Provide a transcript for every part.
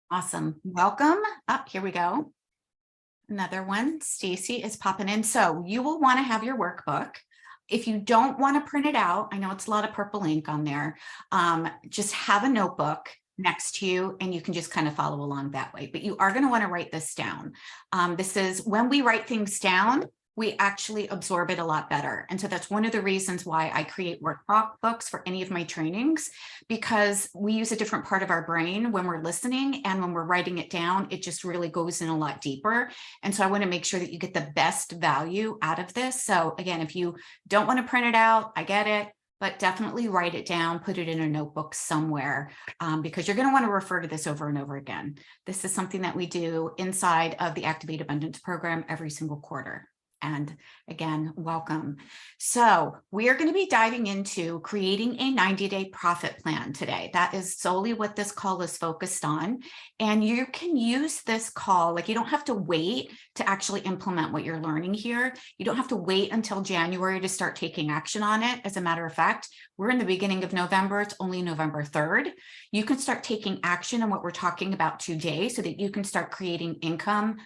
Awesome. Welcome. Up, here we go. Another one. Stacy is popping in. So you will want to have your workbook. If you don't want to print it out, I know it's a lot of purple ink on there. Just have a notebook next to you and you can just kind of follow along that way. But you are going to want to write this down. This is when we write things down, we actually absorb it a lot better. And so that's one of the reasons why I create workbooks for any of my trainings, because we use a different part of our brain when we're listening, and when we're writing it down, it just really goes in a lot deeper. And so I want to make sure that you get the best value out of this. So again, if you don't want to print it out, I get it, but definitely write it down, put it in a notebook somewhere, because you're going to want to refer to this over and over again. This is something that we do inside of the Activate Abundance program every single quarter. And again, welcome. So we are going to be diving into creating a 90-day profit plan today. That is solely what this call is focused on. And you can use this call, like you don't have to wait to actually implement what you're learning here. You don't have to wait until January to start taking action on it. As a matter of fact, we're in the beginning of November. It's only November 3rd. You can start taking action on what we're talking about today so that you can start creating income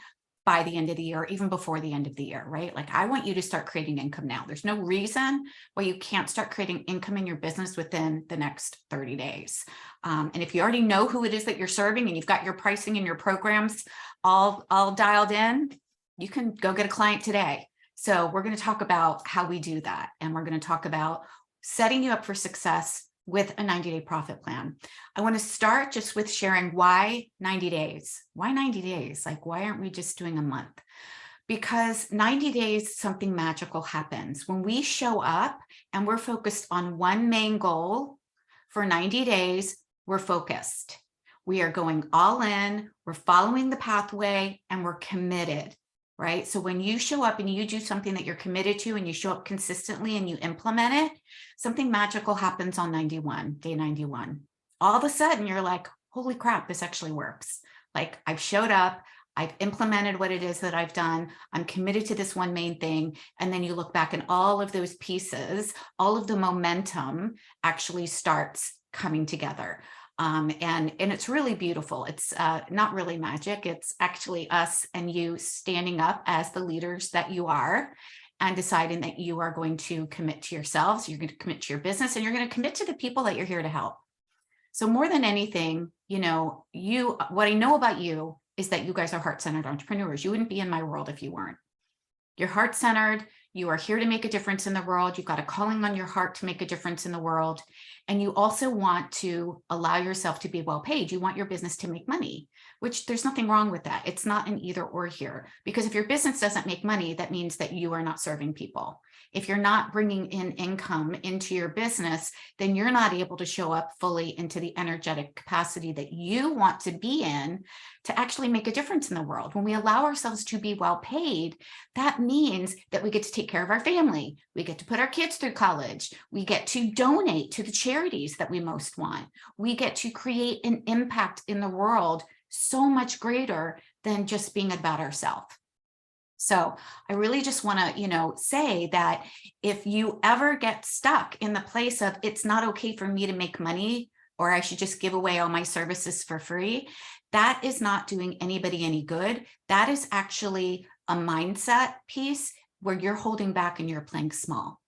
by the end of the year, even before the end of the year, right? Like I want you to start creating income now. There's no reason why you can't start creating income in your business within the next 30 days. And if you already know who it is that you're serving and you've got your pricing and your programs all dialed in, you can go get a client today. So we're going to talk about how we do that. And we're going to talk about setting you up for success with a 90-day profit plan. I want to start just with sharing why 90 days. Why 90 days? Like, why aren't we just doing a month? Because 90 days, something magical happens. When we show up and we're focused on one main goal for 90 days, we're focused. We are going all in, we're following the pathway, and we're committed. Right? So when you show up and you do something that you're committed to and you show up consistently and you implement it, something magical happens on day 91. All of a sudden you're like, holy crap, this actually works. Like I've showed up, I've implemented what it is that I've done. I'm committed to this one main thing. And then you look back and all of those pieces, all of the momentum actually starts coming together. And it's really beautiful. It's not really magic. It's actually us and you standing up as the leaders that you are and deciding that you are going to commit to yourselves, you're going to commit to your business, and you're going to commit to the people that you're here to help. So more than anything, what I know about you is that you guys are heart-centered entrepreneurs. You wouldn't be in my world if you weren't. You're heart-centered. You are here to make a difference in the world. You've got a calling on your heart to make a difference in the world. And you also want to allow yourself to be well paid. You want your business to make money, which there's nothing wrong with that. It's not an either or here, because if your business doesn't make money, that means that you are not serving people. If you're not bringing in income into your business, then you're not able to show up fully into the energetic capacity that you want to be in to actually make a difference in the world. When we allow ourselves to be well paid, that means that we get to take care of our family. We get to put our kids through college. We get to donate to the charities that we most want. We get to create an impact in the world so much greater than just being about ourselves. So I really just want to, say that if you ever get stuck in the place of it's not okay for me to make money, or I should just give away all my services for free, that is not doing anybody any good. That is actually a mindset piece where you're holding back and you're playing small.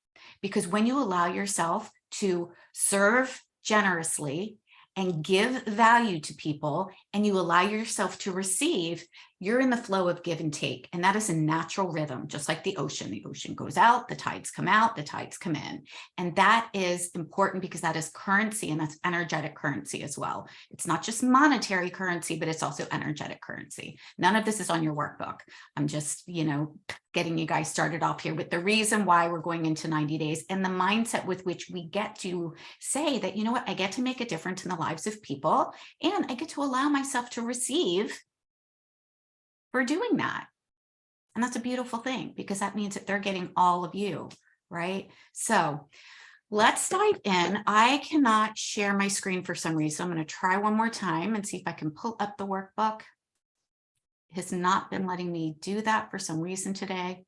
Because when you allow yourself to serve generously and give value to people, and you allow yourself to receive, you're in the flow of give and take. And that is a natural rhythm, just like the ocean. The ocean goes out, the tides come out, the tides come in. And that is important because that is currency, and that's energetic currency as well. It's not just monetary currency, but it's also energetic currency. None of this is on your workbook. I'm just, getting you guys started off here with the reason why we're going into 90 days and the mindset with which we get to say that, I get to make a difference in the lives of people, and I get to allow myself to receive for doing that. And that's a beautiful thing, because that means that they're getting all of you, right? So let's dive in. I cannot share my screen for some reason. I'm going to try one more time and see if I can pull up the workbook. It has not been letting me do that for some reason today.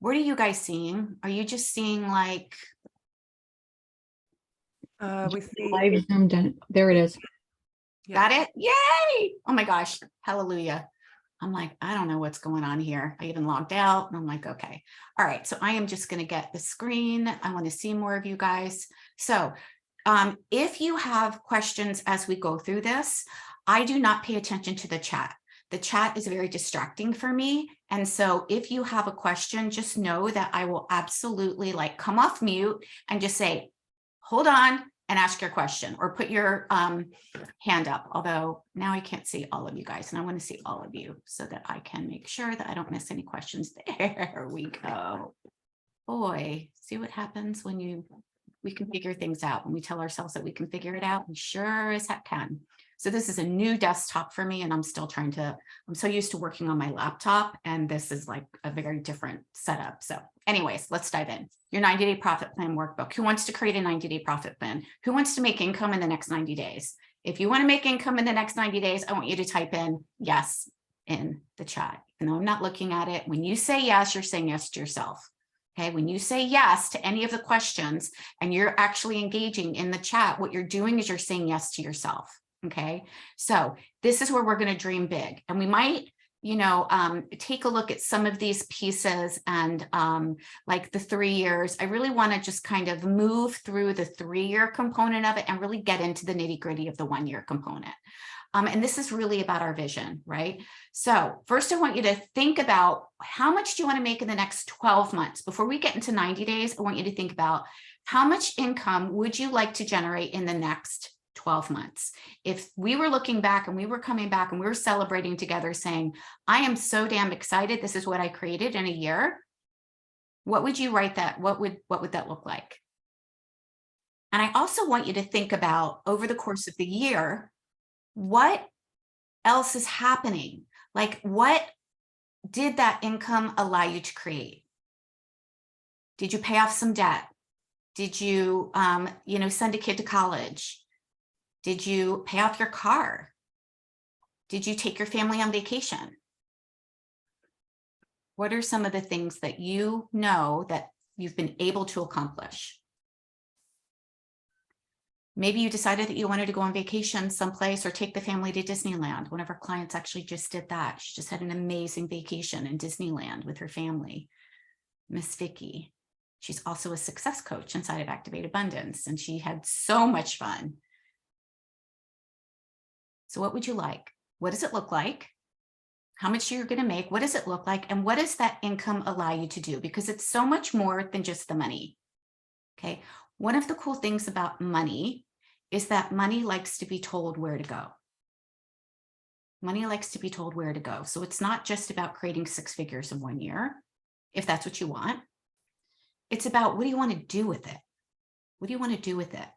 What are you guys seeing? Are you just seeing like We see, Live zoomed in. There it is. yeah. got it? Yay! Oh my gosh, hallelujah. I'm like, I don't know what's going on here. I even logged out and I'm like, okay. All right, so I am just going to get the screen. I want to see more of you guys. So if you have questions as we go through this, I do not pay attention to the chat. The chat is very distracting for me. And so if you have a question, just know that I will absolutely like come off mute and just say, hold on and ask your question or put your hand up. Although now I can't see all of you guys and I want to see all of you so that I can make sure that I don't miss any questions. There we go. Boy, see what happens when we can figure things out. When we tell ourselves that we can figure it out, we sure as heck can. So this is a new desktop for me and I'm still trying to, I'm so used to working on my laptop and this is like a very different setup. So anyways, let's dive in. Your 90-day profit plan workbook. Who wants to create a 90-day profit plan? Who wants to make income in the next 90 days? If you want to make income in the next 90 days, I want you to type in yes in the chat. And I'm not looking at it. When you say yes, you're saying yes to yourself. Okay, when you say yes to any of the questions and you're actually engaging in the chat, what you're doing is you're saying yes to yourself. Okay, so this is where we're going to dream big. And we might, take a look at some of these pieces and like the 3 years. I really want to just kind of move through the 3-year component of it and really get into the nitty gritty of the 1-year component. And this is really about our vision, right? So first I want you to think about how much do you want to make in the next 12 months? Before we get into 90 days, I want you to think about how much income would you like to generate in the next 12 months? If we were looking back and we were coming back and we were celebrating together saying, I am so damn excited. This is what I created in a year. What would you write that? What would that look like? And I also want you to think about over the course of the year, what else is happening? Like, what did that income allow you to create? Did you pay off some debt? Did you, send a kid to college? Did you pay off your car? Did you take your family on vacation? What are some of the things that you know that you've been able to accomplish? Maybe you decided that you wanted to go on vacation someplace or take the family to Disneyland. One of our clients actually just did that. She just had an amazing vacation in Disneyland with her family. Miss Vicky. She's also a success coach inside of Activate Abundance, and she had so much fun. So what would you like? What does it look like? How much you're going to make? What does it look like? And what does that income allow you to do? Because it's so much more than just the money. Okay. One of the cool things about money is that money likes to be told where to go. Money likes to be told where to go. So it's not just about creating 6 figures in 1 year, if that's what you want. It's about what do you want to do with it? What do you want to do with it?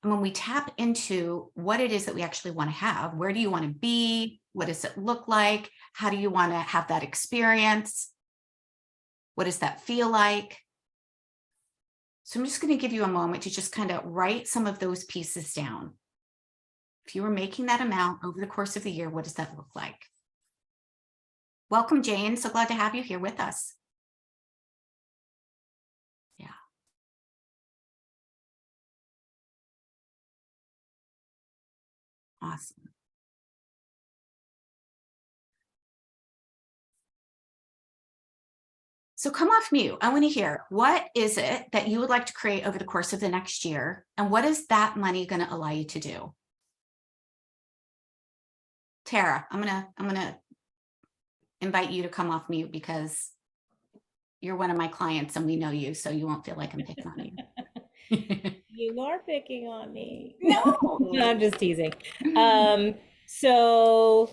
And when we tap into what it is that we actually want to have, where do you want to be? What does it look like? How do you want to have that experience? What does that feel like? So I'm just going to give you a moment to just kind of write some of those pieces down. If you were making that amount over the course of the year, what does that look like? Welcome, Jane. So glad to have you here with us. Yeah. Awesome. So come off mute. I want to hear, what is it that you would like to create over the course of the next year? And what is that money going to allow you to do? Tara, I'm gonna invite you to come off mute because you're one of my clients and we know you, so you won't feel like I'm picking on you. You are picking on me. No. No, I'm just teasing. So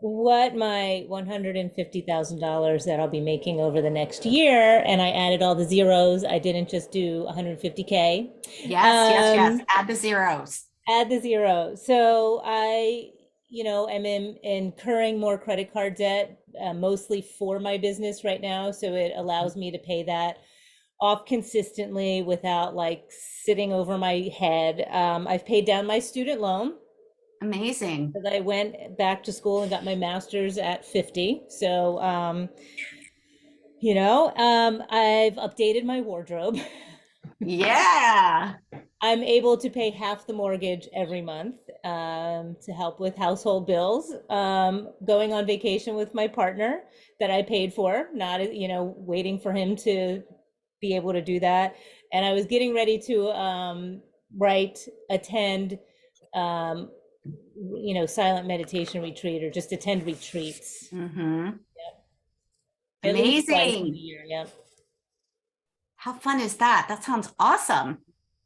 what my $150,000 that I'll be making over the next year, and I added all the zeros. I didn't just do 150K. Yes. Add the zeros. Add the zero. So I, am incurring more credit card debt, mostly for my business right now. So it allows me to pay that off consistently without like sitting over my head. I've paid down my student loan. Amazing. Because I went back to school and got my master's at 50. So, I've updated my wardrobe. Yeah. I'm able to pay half the mortgage every month to help with household bills. Going on vacation with my partner that I paid for, not, waiting for him to be able to do that. And I was getting ready to attend, um, silent meditation retreat or just attend retreats Mm-hmm. at least twice a Amazing. year. Yeah. How fun is that? That sounds awesome.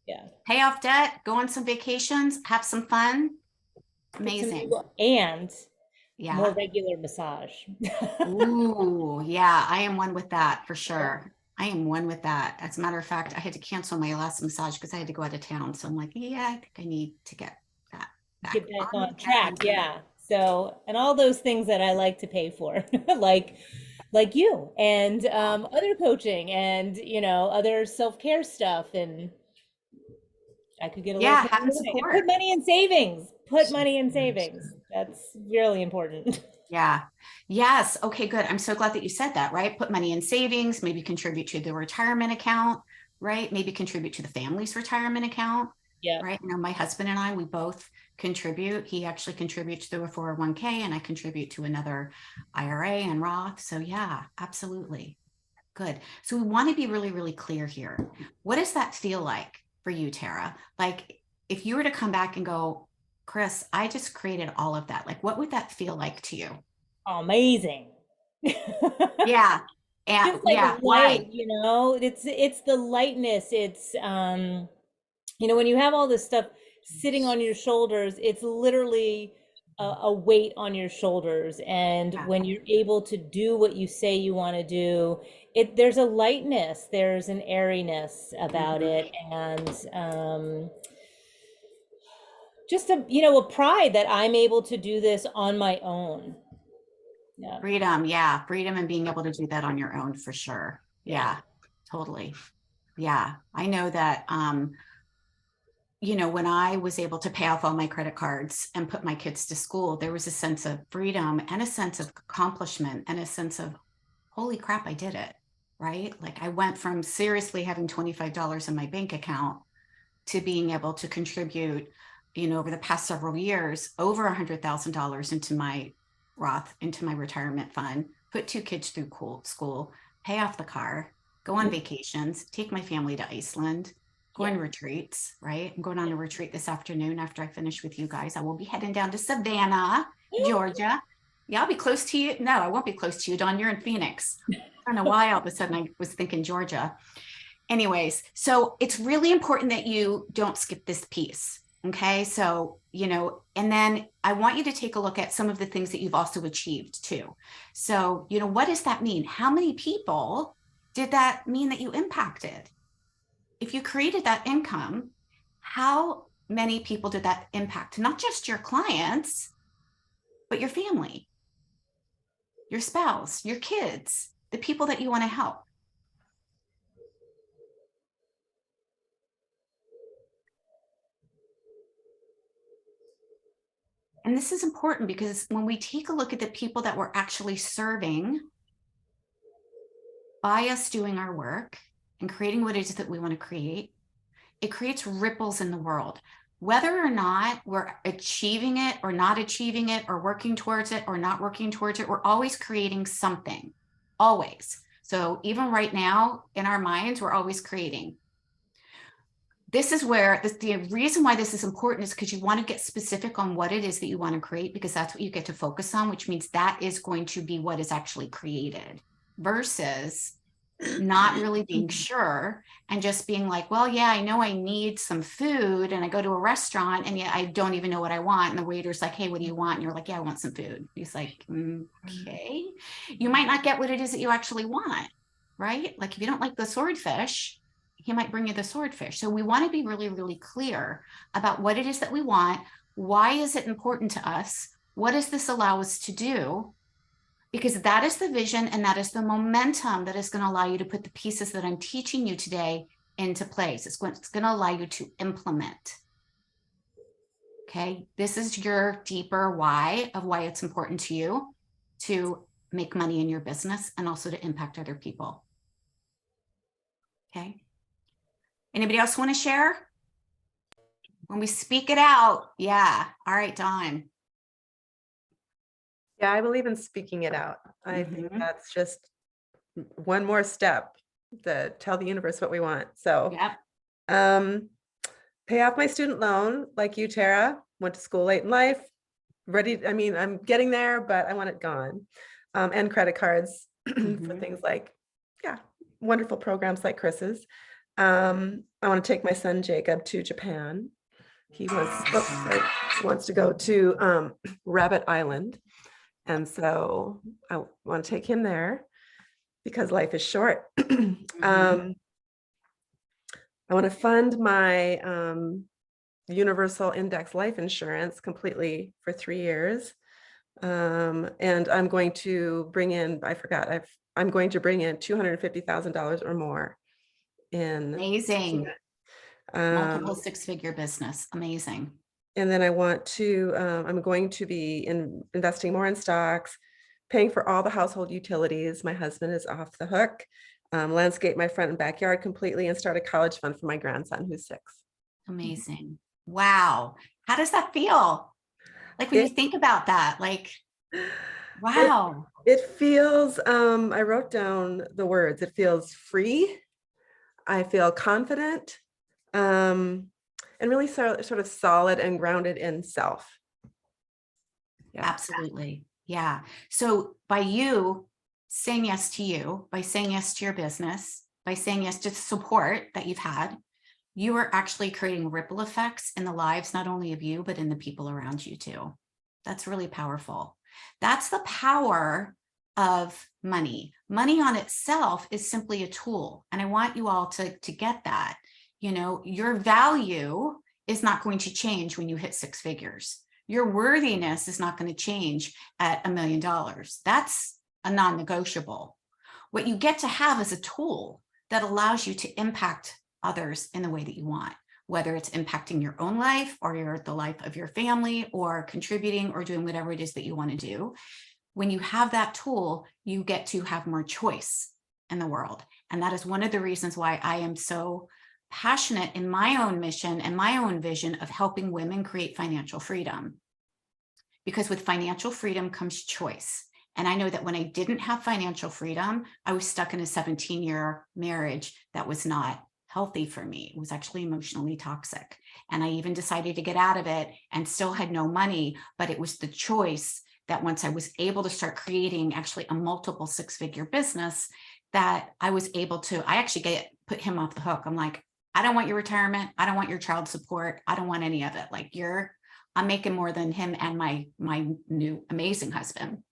Yeah. Pay off debt, go on some vacations, have some fun. Amazing. And more Yeah. regular massage. Ooh, yeah, I am one with that for sure. I am one with that. As a matter of fact, I had to cancel my last massage because I had to go out of town. So I'm like, yeah, I think I need to get that back Get back on on track. again. Yeah. So, and all those things that I like to pay for, like you and other coaching and, other self-care stuff. And I could get a little Yeah, carried having away. And put support. money in savings. Put money in savings. That's really important. Yeah. Yes. Okay, good. I'm so glad that you said that, right? Put money in savings, maybe contribute to the retirement account, right? Maybe contribute to the family's retirement account, Yeah. right? My husband and I, we both contribute. He actually contributes to a 401k and I contribute to another IRA and Roth. So yeah, absolutely. Good. So we want to be really, really clear here. What does that feel like for you, Tara? Like if you were to come back and go, Chris, I just created all of that. Like, what would that feel like to you? Amazing. Yeah. And Just like yeah. light, Why? it's the lightness. It's when you have all this stuff sitting on your shoulders, it's literally a weight on your shoulders. And Yeah. when you're able to do what you say you want to do, there's a lightness, there's an airiness about Mhm. it, and just a pride that I'm able to do this on my own. Yeah, Freedom. Yeah. Freedom and being able to do that on your own for sure. yeah, Yeah. Totally. Yeah. I know that, when I was able to pay off all my credit cards and put my kids to school, there was a sense of freedom and a sense of accomplishment and a sense of, holy crap, I did it. Right. Like I went from seriously having $25 in my bank account to being able to contribute, over the past several years, over $100,000 into my Roth, into my retirement fund, put two kids through school, pay off the car, go on vacations, take my family to Iceland, go on yeah. retreats, right? I'm going on a retreat this afternoon after I finish with you guys. I will be heading down to Savannah, Georgia. Yeah, I'll be close to you. No, I won't be close to you, Dawn. You're in Phoenix. I don't know why all of a sudden I was thinking Georgia. Anyways, so it's really important that you don't skip this piece. Okay. So, and then I want you to take a look at some of the things that you've also achieved too. So, what does that mean? How many people did that mean that you impacted? If you created that income, how many people did that impact? Not just your clients, but your family, your spouse, your kids, the people that you want to help. And this is important because when we take a look at the people that we're actually serving by us doing our work and creating what it is that we want to create, it creates ripples in the world. Whether or not we're achieving it or not achieving it or working towards it or not working towards it, we're always creating something, always. So even right now in our minds, we're always creating. This is where the reason why this is important is because you want to get specific on what it is that you want to create, because that's what you get to focus on, which means that is going to be what is actually created versus not really being sure and just being like, well, yeah, I know I need some food and I go to a restaurant and yet I don't even know what I want. And the waiter's like, hey, what do you want? And you're like, yeah, I want some food. He's like, okay. You might not get what it is that you actually want, right? Like if you don't like the swordfish, he might bring you the swordfish. So we want to be really, really clear about what it is that we want. Why is it important to us? What does this allow us to do? Because that is the vision and that is the momentum that is going to allow you to put the pieces that I'm teaching you today into place. It's going to allow you to implement. Okay. This is your deeper why of why it's important to you to make money in your business and also to impact other people. Okay. Anybody else want to share? When we speak it out. Yeah. All right, Dawn. Yeah, I believe in speaking it out. I think Mhm. that's just one more step to tell the universe what we want. So, Yep. pay off my student loan like you, Tara. Went to school late in life. I mean, I'm getting there, but I want it gone. And credit cards for Mhm. things like, yeah, wonderful programs like Chris's. I want to take my son Jacob to Japan. He wants to go to Rabbit Island. And so I want to take him there because life is short. Mhm. I want to fund my universal index life insurance completely for 3 years. And I'm going to bring in, I'm going to bring in $250,000 or more in. Amazing. Um, Multiple six-figure business. Amazing. and then I'm going to be investing more in stocks, paying for all the household utilities. My husband is off the hook. Landscape my front and backyard completely and start a college fund for my grandson who's 6. Amazing. Wow. How does that feel? Like when you It, think about that, like, it, wow. it feels, I wrote down the words, it feels free. I feel confident, and really sort of solid and grounded in self. Yeah. Absolutely. Yeah. So by you saying yes to you, by saying yes to your business, by saying yes to the support that you've had, you are actually creating ripple effects in the lives, not only of you, but in the people around you too. That's really powerful. That's the power of money. Money on itself is simply a tool. And I want you all to get that. You know, your value is not going to change when you hit 6 figures. Your worthiness is not going to change at $1 million. That's a non-negotiable. What you get to have is a tool that allows you to impact others in the way that you want, whether it's impacting your own life or the life of your family or contributing or doing whatever it is that you want to do. When you have that tool, you get to have more choice in the world. And that is one of the reasons why I am so passionate in my own mission and my own vision of helping women create financial freedom. Because with financial freedom comes choice. And I know that when I didn't have financial freedom, I was stuck in a 17-year marriage that was not healthy for me. It was actually emotionally toxic. And I even decided to get out of it and still had no money, but it was the choice that once I was able to start creating actually a multiple 6-figure business, that I was able to, I actually put him off the hook. I'm like, I don't want your retirement. I don't want your child support. I don't want any of it. Like I'm making more than him and my new amazing husband.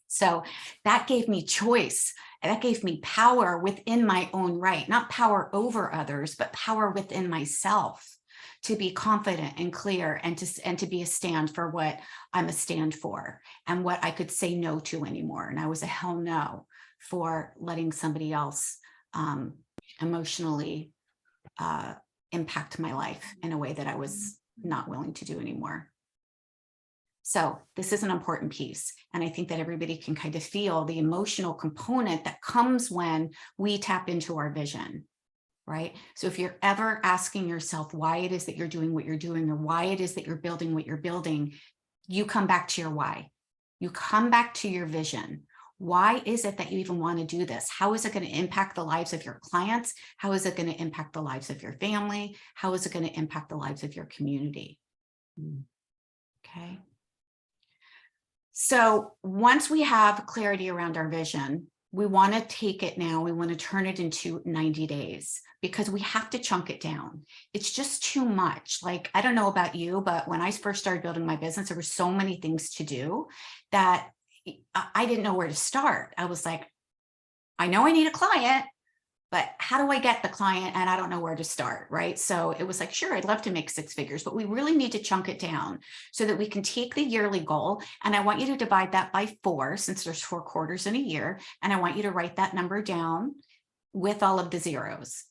So that gave me choice. That gave me power within my own right, not power over others, but power within myself to be confident and clear and to be a stand for what I'm a stand for and what I could say no to anymore. And I was a hell no for letting somebody else emotionally impact my life in a way that I was not willing to do anymore. So this is an important piece. And I think that everybody can kind of feel the emotional component that comes when we tap into our vision, right? So if you're ever asking yourself why it is that you're doing what you're doing or why it is that you're building what you're building, you come back to your why. You come back to your vision. Why is it that you even want to do this? How is it going to impact the lives of your clients? How is it going to impact the lives of your family? How is it going to impact the lives of your community? Okay. So once we have clarity around our vision, we want to take it now. We want to turn it into 90 days because we have to chunk it down. It's just too much. Like, I don't know about you, but when I first started building my business, there were so many things to do that I didn't know where to start. I was like, I know I need a client, but how do I get the client? And I don't know where to start, right? So it was like, sure, I'd love to make 6 figures, but we really need to chunk it down so that we can take the yearly goal. And I want you to divide that by 4, since there's 4 quarters in a year. And I want you to write that number down with all of the zeros.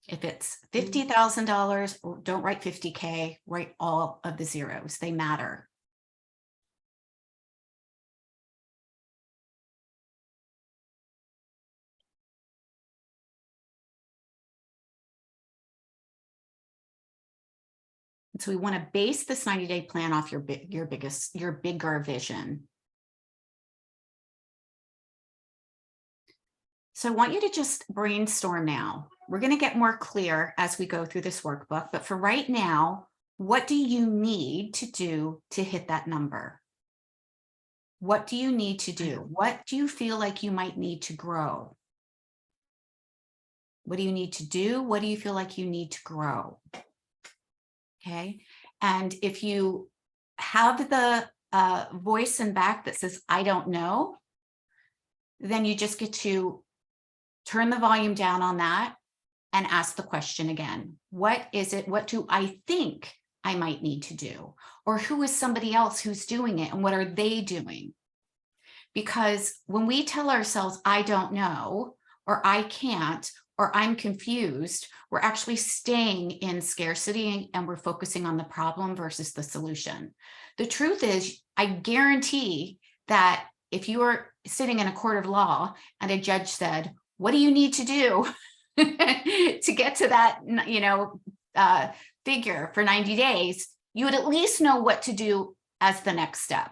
If it's $50,000, don't write 50K, write all of the zeros. They matter. So we want to base this 90-day plan off your bigger vision. So I want you to just brainstorm now. We're going to get more clear as we go through this workbook, but for right now, what do you need to do to hit that number? What do you need to do? What do you feel like you might need to grow? What do you need to do? What do you feel like you need to grow? Okay. And if you have the voice in back that says, I don't know, then you just get to turn the volume down on that and ask the question again. What is it? What do I think I might need to do? Or who is somebody else who's doing it and what are they doing? Because when we tell ourselves, I don't know, or I can't, or I'm confused, we're actually staying in scarcity and we're focusing on the problem versus the solution. The truth is, I guarantee that if you were sitting in a court of law and a judge said, what do you need to do to get to that, figure for 90 days, you would at least know what to do as the next step.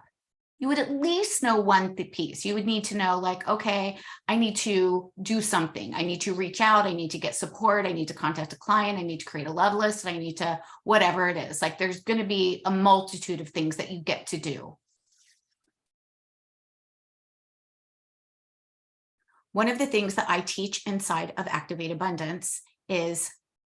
You would at least know one piece. You would need to know, like, okay, I need to do something. I need to reach out. I need to get support. I need to contact a client. I need to create a love list. I need to, whatever it is. Like, there's going to be a multitude of things that you get to do. One of the things that I teach inside of Activate Abundance is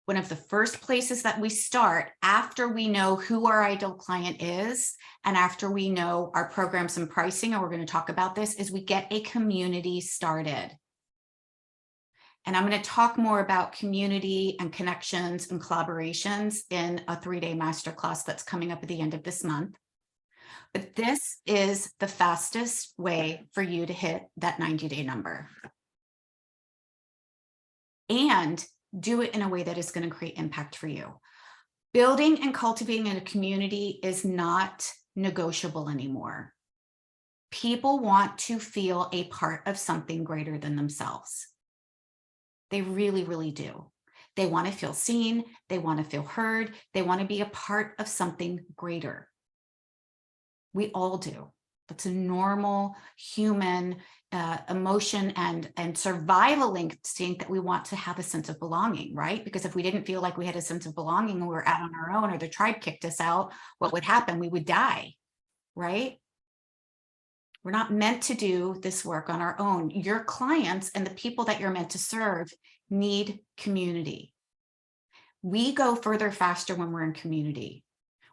one of the first places that we start after we know who our ideal client is and after we know our programs and pricing, and we're going to talk about this, is we get a community started. And I'm going to talk more about community and connections and collaborations in a 3-day masterclass that's coming up at the end of this month. But this is the fastest way for you to hit that 90-day number. And do it in a way that is going to create impact for you. Building and cultivating a community is not negotiable anymore. People want to feel a part of something greater than themselves. They really, really do. They want to feel seen. They want to feel heard. They want to be a part of something greater. We all do. That's a normal human emotion and survival instinct that we want to have a sense of belonging, right? Because if we didn't feel like we had a sense of belonging and we were out on our own, or the tribe kicked us out, what would happen? We would die, right? We're not meant to do this work on our own. Your clients and the people that you're meant to serve need community. We go further faster when we're in community.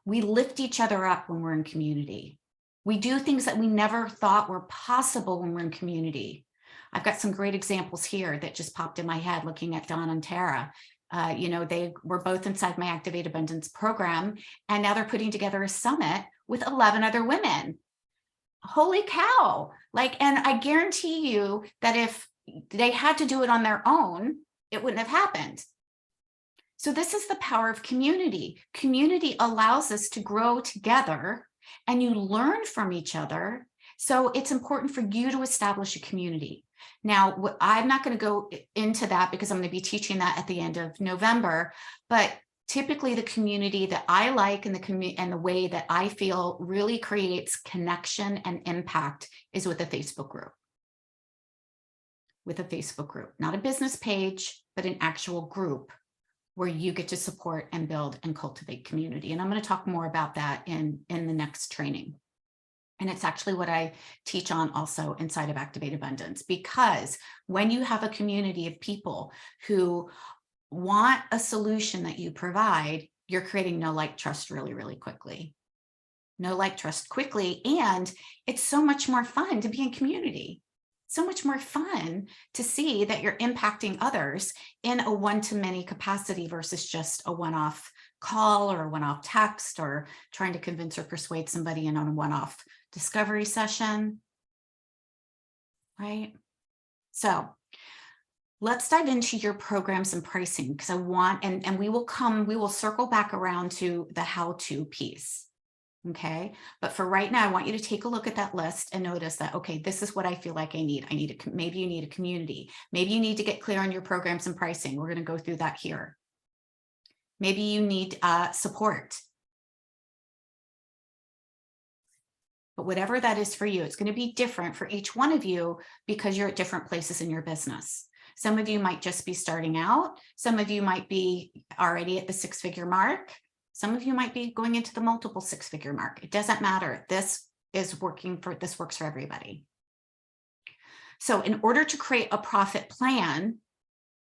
We lift each other up when we're in community. We do things that we never thought were possible when we're in community. I've got some great examples here that just popped in my head looking at Dawn and Tara. They were both inside my Activate Abundance program, and now they're putting together a summit with 11 other women. Holy cow. And I guarantee you that if they had to do it on their own, it wouldn't have happened. So this is the power of community. Community allows us to grow together, and you learn from each other. So it's important for you to establish a community. Now, I'm not going to go into that because I'm going to be teaching that at the end of November, but typically the community that I like and the way that I feel really creates connection and impact is with a Facebook group. With a Facebook group, not a business page, but an actual group where you get to support and build and cultivate community. And I'm going to talk more about that in the next training. And it's actually what I teach on also inside of Activate Abundance, because when you have a community of people who want a solution that you provide, you're creating know, like, trust really, really quickly. Know, like, trust quickly. And it's so much more fun to be in community. So much more fun to see that you're impacting others in a one-to-many capacity versus just a one-off call or a one-off text or trying to convince or persuade somebody in on a one-off discovery session, right? So let's dive into your programs and pricing, because I want, and we will circle back around to the how-to piece. Okay. But for right now, I want you to take a look at that list and notice that, okay, this is what I feel like I need. Maybe you need a community. Maybe you need to get clear on your programs and pricing. We're going to go through that here. Maybe you need support. But whatever that is for you, it's going to be different for each one of you because you're at different places in your business. Some of you might just be starting out. Some of you might be already at the 6-figure mark. Some of you might be going into the multiple 6-figure mark. It doesn't matter. This works for everybody. So in order to create a profit plan,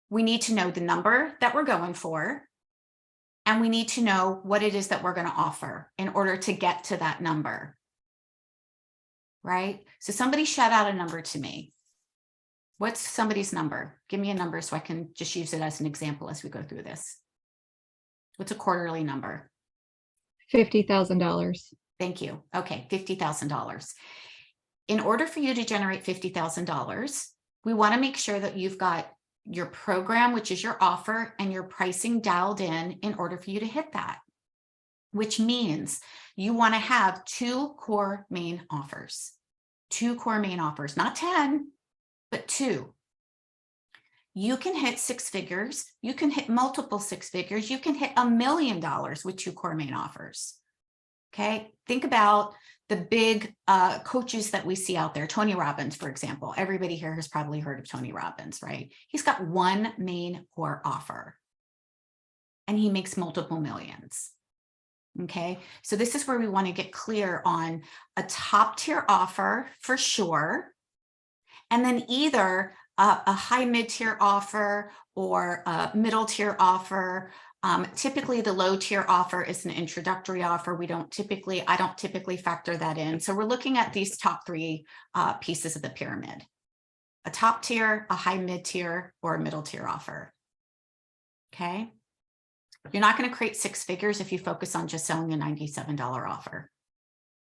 we need to know the number that we're going for, and we need to know what it is that we're going to offer in order to get to that number. Right? So somebody shout out a number to me. What's somebody's number? Give me a number so I can just use it as an example as we go through this. What's a quarterly number? $50,000. Thank you. Okay, $50,000. In order for you to generate $50,000, we want to make sure that you've got your program, which is your offer, and your pricing dialed in order for you to hit that, which means you want to have 2 core main offers. 2 core main offers, not 10, but 2. You can hit 6 figures. You can hit multiple 6 figures. You can hit $1 million with 2 core main offers. Okay. Think about the big coaches that we see out there. Tony Robbins, for example. Everybody here has probably heard of Tony Robbins, right? He's got 1 main core offer and he makes multiple millions. Okay. So this is where we want to get clear on a top tier offer for sure. And then either a high mid-tier offer or a middle tier offer. Typically the low tier offer is an introductory offer. I don't typically factor that in. So we're looking at these top 3 pieces of the pyramid: a top tier, a high mid-tier, or a middle tier offer. Okay. You're not going to create 6 figures if you focus on just selling a $97 offer,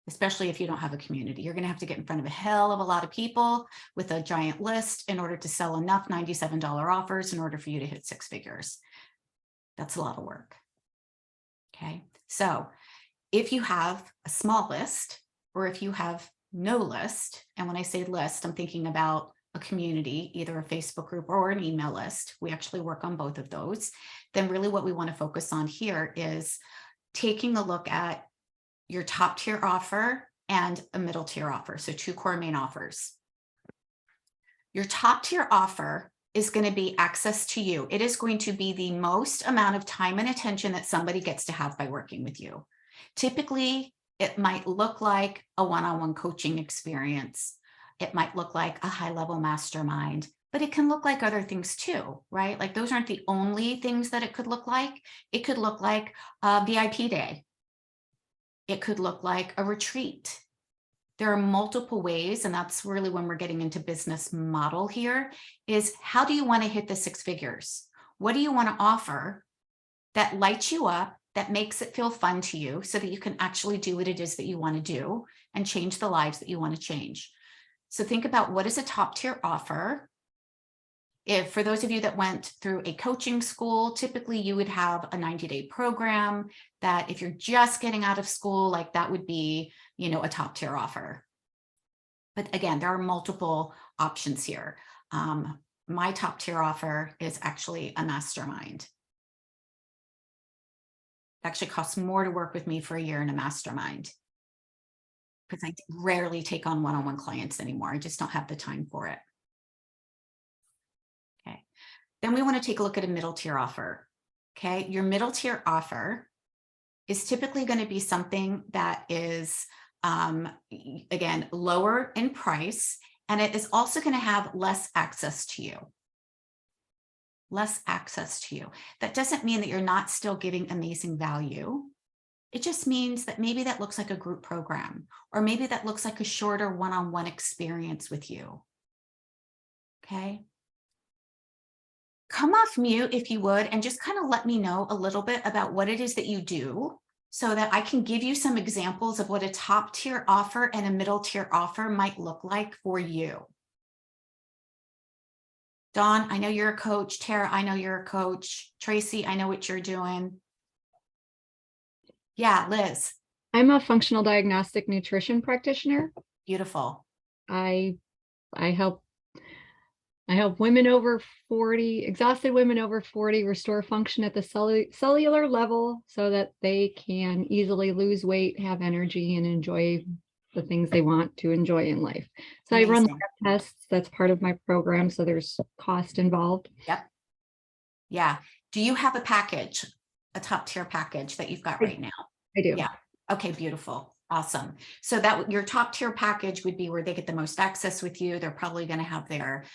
especially if you don't have a community. You're going to have to get in front of a hell of a lot of people with a giant list in order to sell enough $97 offers in order for you to hit 6 figures. That's a lot of work. Okay. So if you have a small list, or if you have no list, and when I say list, I'm thinking about a community, either a Facebook group or an email list. We actually work on both of those. Then really what we want to focus on here is taking a look at your top tier offer and a middle tier offer. So 2 core main offers. Your top tier offer is going to be access to you. It is going to be the most amount of time and attention that somebody gets to have by working with you. Typically, it might look like a one-on-one coaching experience. It might look like a high-level mastermind, but it can look like other things too, right? Like those aren't the only things that it could look like. It could look like a VIP day. It could look like a retreat. There are multiple ways, and that's really when we're getting into business model here, is how do you want to hit the 6 figures? What do you want to offer that lights you up, that makes it feel fun to you so that you can actually do what it is that you want to do and change the lives that you want to change? So think about what is a top tier offer. If for those of you that went through a coaching school, typically you would have a 90-day program that if you're just getting out of school, like that would be, a top tier offer. But again, there are multiple options here. My top tier offer is actually a mastermind. It actually costs more to work with me for a year in a mastermind because I rarely take on one-on-one clients anymore. I just don't have the time for it. Okay. Then we want to take a look at a middle tier offer. Okay. Your middle tier offer is typically going to be something that is, again, lower in price, and it is also going to have less access to you. Less access to you. That doesn't mean that you're not still giving amazing value. It just means that maybe that looks like a group program, or maybe that looks like a shorter one-on-one experience with you. Okay. Come off mute if you would, and just kind of let me know a little bit about what it is that you do so that I can give you some examples of what a top tier offer and a middle tier offer might look like for you. Dawn, I know you're a coach. Tara, I know you're a coach. Tracy, I know what you're doing. Yeah, Liz. I'm a functional diagnostic nutrition practitioner. Beautiful. I help women over 40, exhausted women over 40, restore function at the cellular level so that they can easily lose weight, have energy, and enjoy the things they want to enjoy in life. So I run Amazing. lab tests. That's part of my program. So there's cost involved. Yep. Yeah. Do you have a package, a top tier package that you've got right now? I do. Yeah. Okay, beautiful. Awesome. So that your top tier package would be where they get the most access with you. They're probably going to have their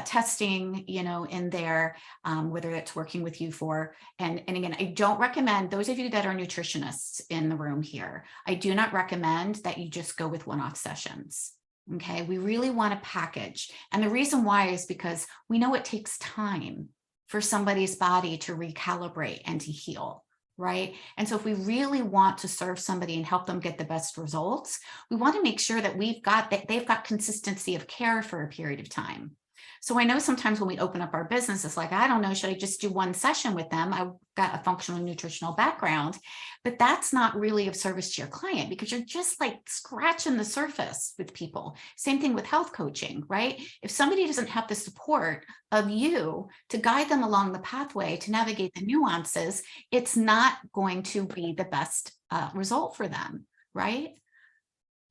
testing, in there, whether it's working with you for, and again, I don't recommend those of you that are nutritionists in the room here. I do not recommend that you just go with one-off sessions. Okay. We really want a package. And the reason why is because we know it takes time for somebody's body to recalibrate and to heal. Right. And so if we really want to serve somebody and help them get the best results, we want to make sure that they've got consistency of care for a period of time. So I know sometimes when we open up our business, it's like, I don't know, should I just do one session with them? I've got a functional nutritional background, but that's not really of service to your client because you're just like scratching the surface with people. Same thing with health coaching, right? If somebody doesn't have the support of you to guide them along the pathway to navigate the nuances, it's not going to be the best result for them, right?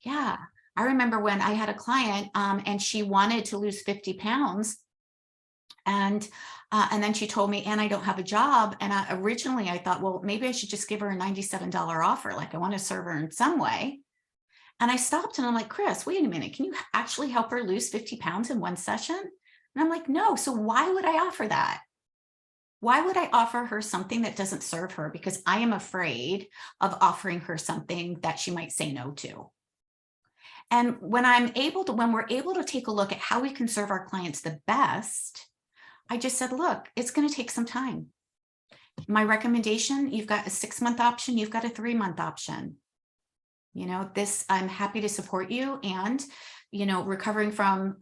Yeah. I remember when I had a client and she wanted to lose 50 pounds. And then she told me, and I don't have a job. And originally I thought, well, maybe I should just give her a $97 offer. Like I want to serve her in some way. And I stopped and I'm like, Chris, wait a minute. Can you actually help her lose 50 pounds in one session? And I'm like, no. So why would I offer that? Why would I offer her something that doesn't serve her? Because I am afraid of offering her something that she might say no to. And when we're able to take a look at how we can serve our clients the best, I just said, look, it's going to take some time. My recommendation, you've got a 6-month option, you've got a 3-month option. I'm happy to support you. And, recovering from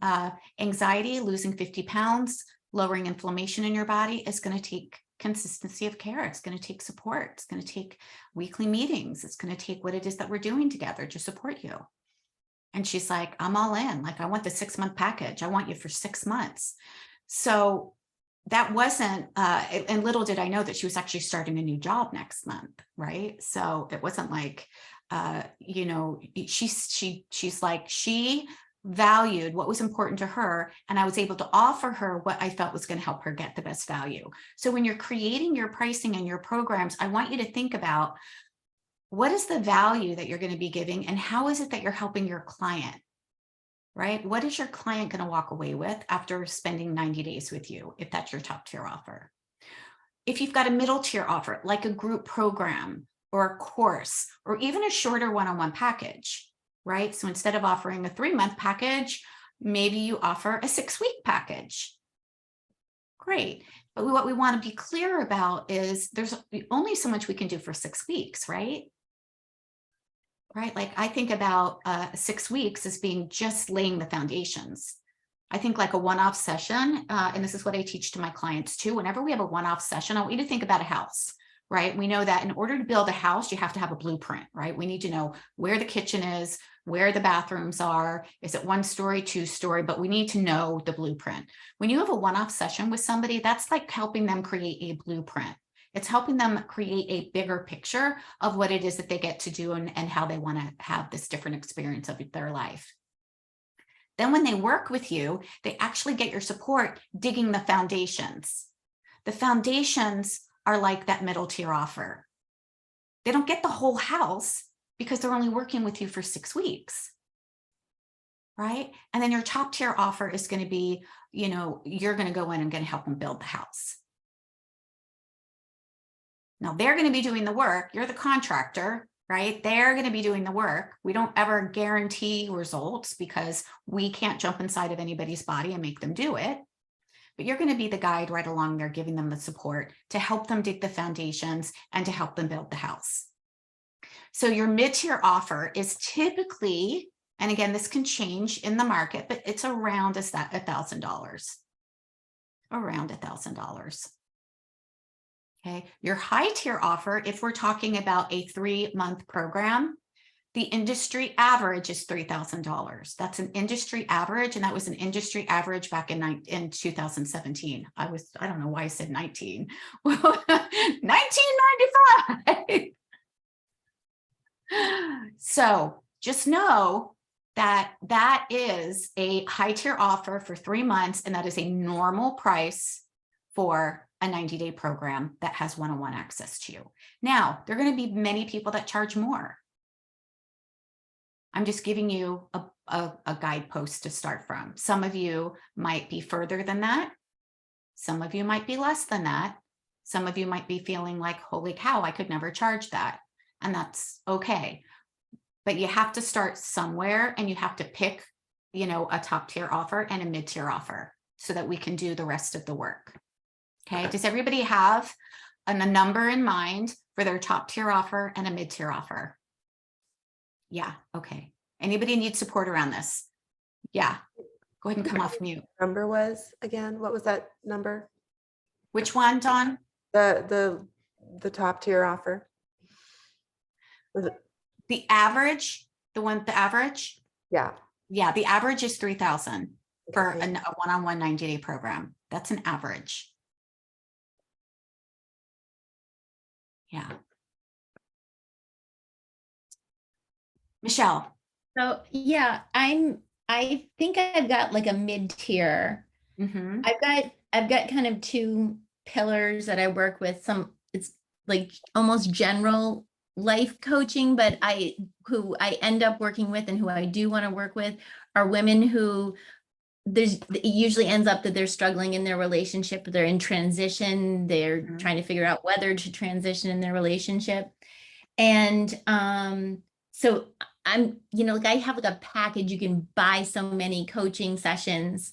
anxiety, losing 50 pounds, lowering inflammation in your body is going to take consistency of care. It's going to take support. It's going to take weekly meetings. It's going to take what it is that we're doing together to support you. And she's like, I'm all in. Like, I want the 6-month package. I want you for 6 months. So that wasn't, and little did I know that she was actually starting a new job next month. Right. So it wasn't like, she's like, she valued what was important to her. And I was able to offer her what I felt was going to help her get the best value. So when you're creating your pricing and your programs, I want you to think about, what is the value that you're going to be giving and how is it that you're helping your client, right? What is your client going to walk away with after spending 90 days with you, if that's your top tier offer? If you've got a middle tier offer, like a group program or a course, or even a shorter one-on-one package, right? So instead of offering a 3-month package, maybe you offer a 6-week package. Great. But what we want to be clear about is there's only so much we can do for 6 weeks, right? Right? Like I think about 6 weeks as being just laying the foundations. I think like a one-off session, and this is what I teach to my clients too. Whenever we have a one-off session, I want you to think about a house, right? We know that in order to build a house, you have to have a blueprint, right? We need to know where the kitchen is, where the bathrooms are. Is it 1-story, 2-story? But we need to know the blueprint. When you have a one-off session with somebody, that's like helping them create a blueprint. It's helping them create a bigger picture of what it is that they get to do and how they want to have this different experience of their life. Then when they work with you, they actually get your support digging the foundations. The foundations are like that middle tier offer. They don't get the whole house because they're only working with you for 6 weeks. Right? And then your top tier offer is going to be, you're going to go in and going to help them build the house. Now they're going to be doing the work. You're the contractor, right? They're going to be doing the work. We don't ever guarantee results because we can't jump inside of anybody's body and make them do it. But you're going to be the guide right along there, giving them the support to help them dig the foundations and to help them build the house. So your mid-tier offer is typically, and again, this can change in the market, but it's around $1,000. Around $1,000. Okay, your high tier offer, if we're talking about a 3-month program, the industry average is $3,000. That's an industry average, and that was an industry average back in 2017. I don't know why I said 19. Well, 1995. So just know that is a high tier offer for 3 months, and that is a normal price for a 90-day program that has one-on-one access to you. Now, there are going to be many people that charge more. I'm just giving you a guidepost to start from. Some of you might be further than that. Some of you might be less than that. Some of you might be feeling like, holy cow, I could never charge that. And that's okay. But you have to start somewhere, and you have to pick, you know, a top tier offer and a mid tier offer so that we can do the rest of the work. Okay. Does everybody have a number in mind for their top tier offer and a mid tier offer? Yeah. Okay. Anybody need support around this? Yeah. Go ahead and come off mute. Number was again, what was that number? Which one, Dawn? The top tier offer. Was it? The average, the average? Yeah. Yeah. The average is 3,000 for Okay. a one-on-one 90-day program. That's an average. Yeah. Michelle. So yeah, I think I've got like a mid-tier. Mhm. I've got kind of two pillars that I work with. It's like almost general life coaching, but who I end up working with and who I do want to work with are women who it usually ends up that they're struggling in their relationship, they're in transition, they're Mhm. trying to figure out whether to transition in their relationship. And so I'm, like I have like a package, you can buy so many coaching sessions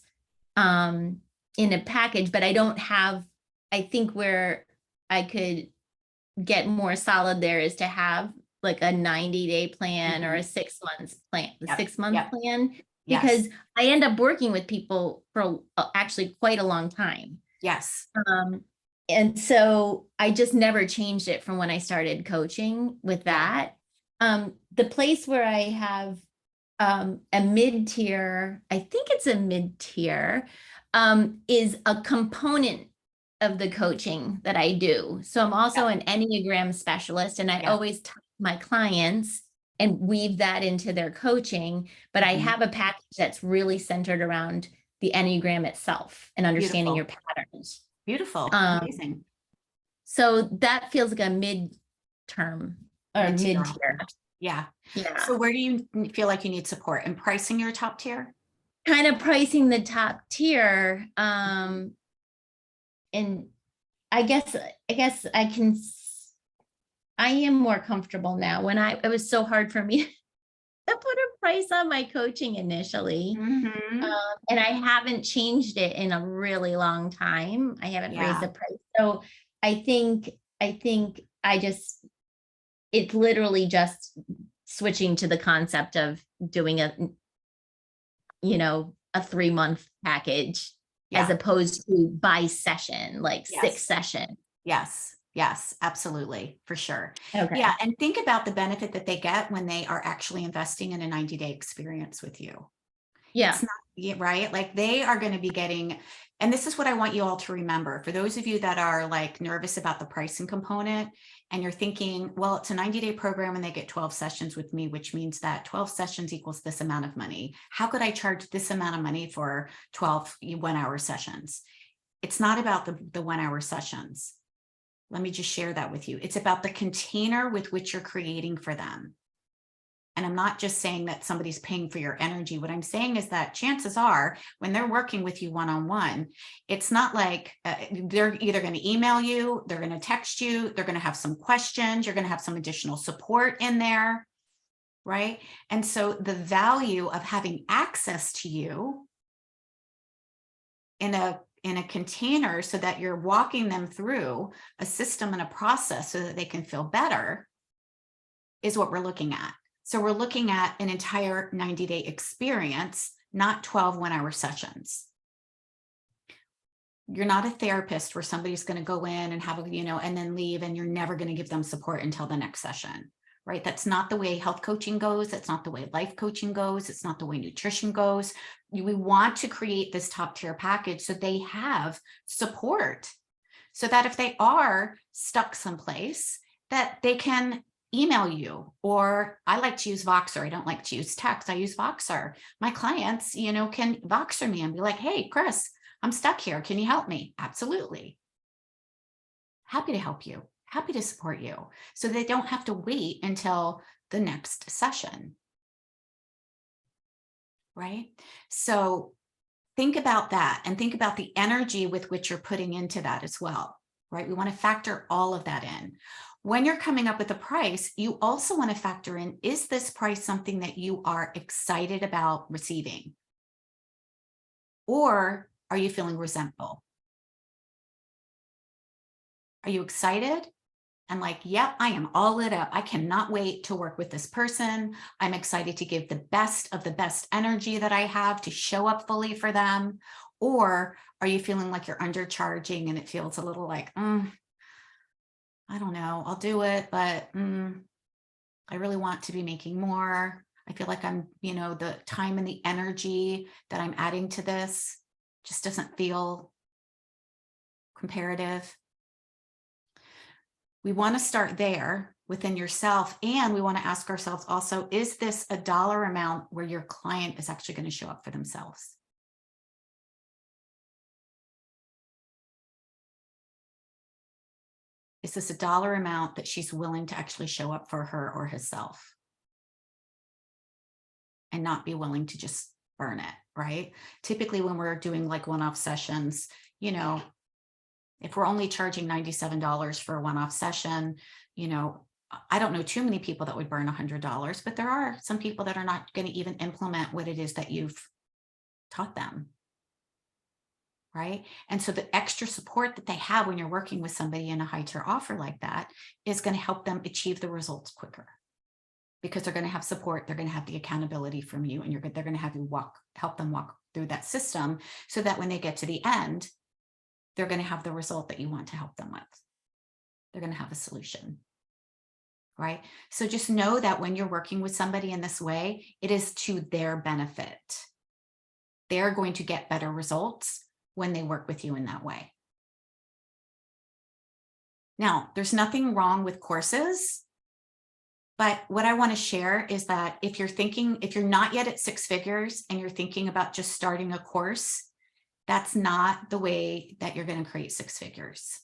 in a package, but I think where I could get more solid there is to have like a 90-day plan or a 6 months plan, the Yep, 6-month yep. plan, Yes. because I end up working with people for actually quite a long time. Yes. And so I just never changed it from when I started coaching with that. The place where I have a mid-tier, I think it's a mid-tier, is a component of the coaching that I do. So I'm also an Enneagram specialist, and I Yeah. always tell my clients and weave that into their coaching, but I Mhm. have a package that's really centered around the Enneagram itself and understanding your patterns. Beautiful. Um, Amazing. So that feels like a mid-term or Mid-tier mid-tier. offer. Yeah. Yeah. So where do you feel like you need support in pricing your top tier? Kind of pricing the top tier. And I guess I am more comfortable now. It was so hard for me to put a price on my coaching initially. Mhm. And I haven't changed it in a really long time. I haven't raised Yeah. the price. So I think it's literally just switching to the concept of doing a 3-month package as Yeah. opposed to by session, like Yes. 6 session. Yes. Yes, absolutely. For sure. Okay. Yeah. And think about the benefit that they get when they are actually investing in a 90-day experience with you. Yeah. It's not right. Like they are going to be getting, and this is what I want you all to remember. For those of you that are like nervous about the pricing component and you're thinking, well, it's a 90-day program and they get 12 sessions with me, which means that 12 sessions equals this amount of money. How could I charge this amount of money for 12 1-hour sessions? It's not about the 1-hour sessions. Let me just share that with you. It's about the container with which you're creating for them. And I'm not just saying that somebody's paying for your energy. What I'm saying is that chances are when they're working with you one-on-one, it's not like they're either going to email you, they're going to text you, they're going to have some questions, you're going to have some additional support in there, right? And so the value of having access to you in a container so that you're walking them through a system and a process so that they can feel better is what we're looking at. So we're looking at an entire 90-day experience, not 12 1-hour sessions. You're not a therapist where somebody's going to go in and have and then leave, and you're never going to give them support until the next session, right? That's not the way health coaching goes. That's not the way life coaching goes. It's not the way nutrition goes. We want to create this top tier package so they have support, so that if they are stuck someplace, that they can email you, or I like to use Voxer. I don't like to use text. I use Voxer. My clients, can Voxer me and be like, hey, Chris, I'm stuck here. Can you help me? Absolutely. Happy to help you. Happy to support you. So they don't have to wait until the next session. Right? So think about that and think about the energy with which you're putting into that as well, right? We want to factor all of that in. When you're coming up with a price, you also want to factor in, is this price something that you are excited about receiving? Or are you feeling resentful? Are you excited? And like, yep, I am all lit up. I cannot wait to work with this person. I'm excited to give the best of the best energy that I have to show up fully for them. Or are you feeling like you're undercharging and it feels a little like, I don't know, I'll do it, but I really want to be making more. I feel like I'm, the time and the energy that I'm adding to this just doesn't feel comparative. We want to start there within yourself. And we want to ask ourselves also, is this a dollar amount where your client is actually going to show up for themselves? Is this a dollar amount that she's willing to actually show up for her or herself? And not be willing to just burn it, right? Typically when we're doing like one-off sessions, if we're only charging $97 for a one-off session, I don't know too many people that would burn $100, but there are some people that are not going to even implement what it is that you've taught them. Right. And so the extra support that they have when you're working with somebody in a high tier offer like that is going to help them achieve the results quicker, because they're going to have support. They're going to have the accountability from you, and they're going to have you help them walk through that system so that when they get to the end, they're going to have the result that you want to help them with. They're going to have a solution. Right. So just know that when you're working with somebody in this way, it is to their benefit. They're going to get better results when they work with you in that way. Now, there's nothing wrong with courses, but what I want to share is that if you're not yet at 6 figures and you're thinking about just starting a course, that's not the way that you're going to create 6 figures.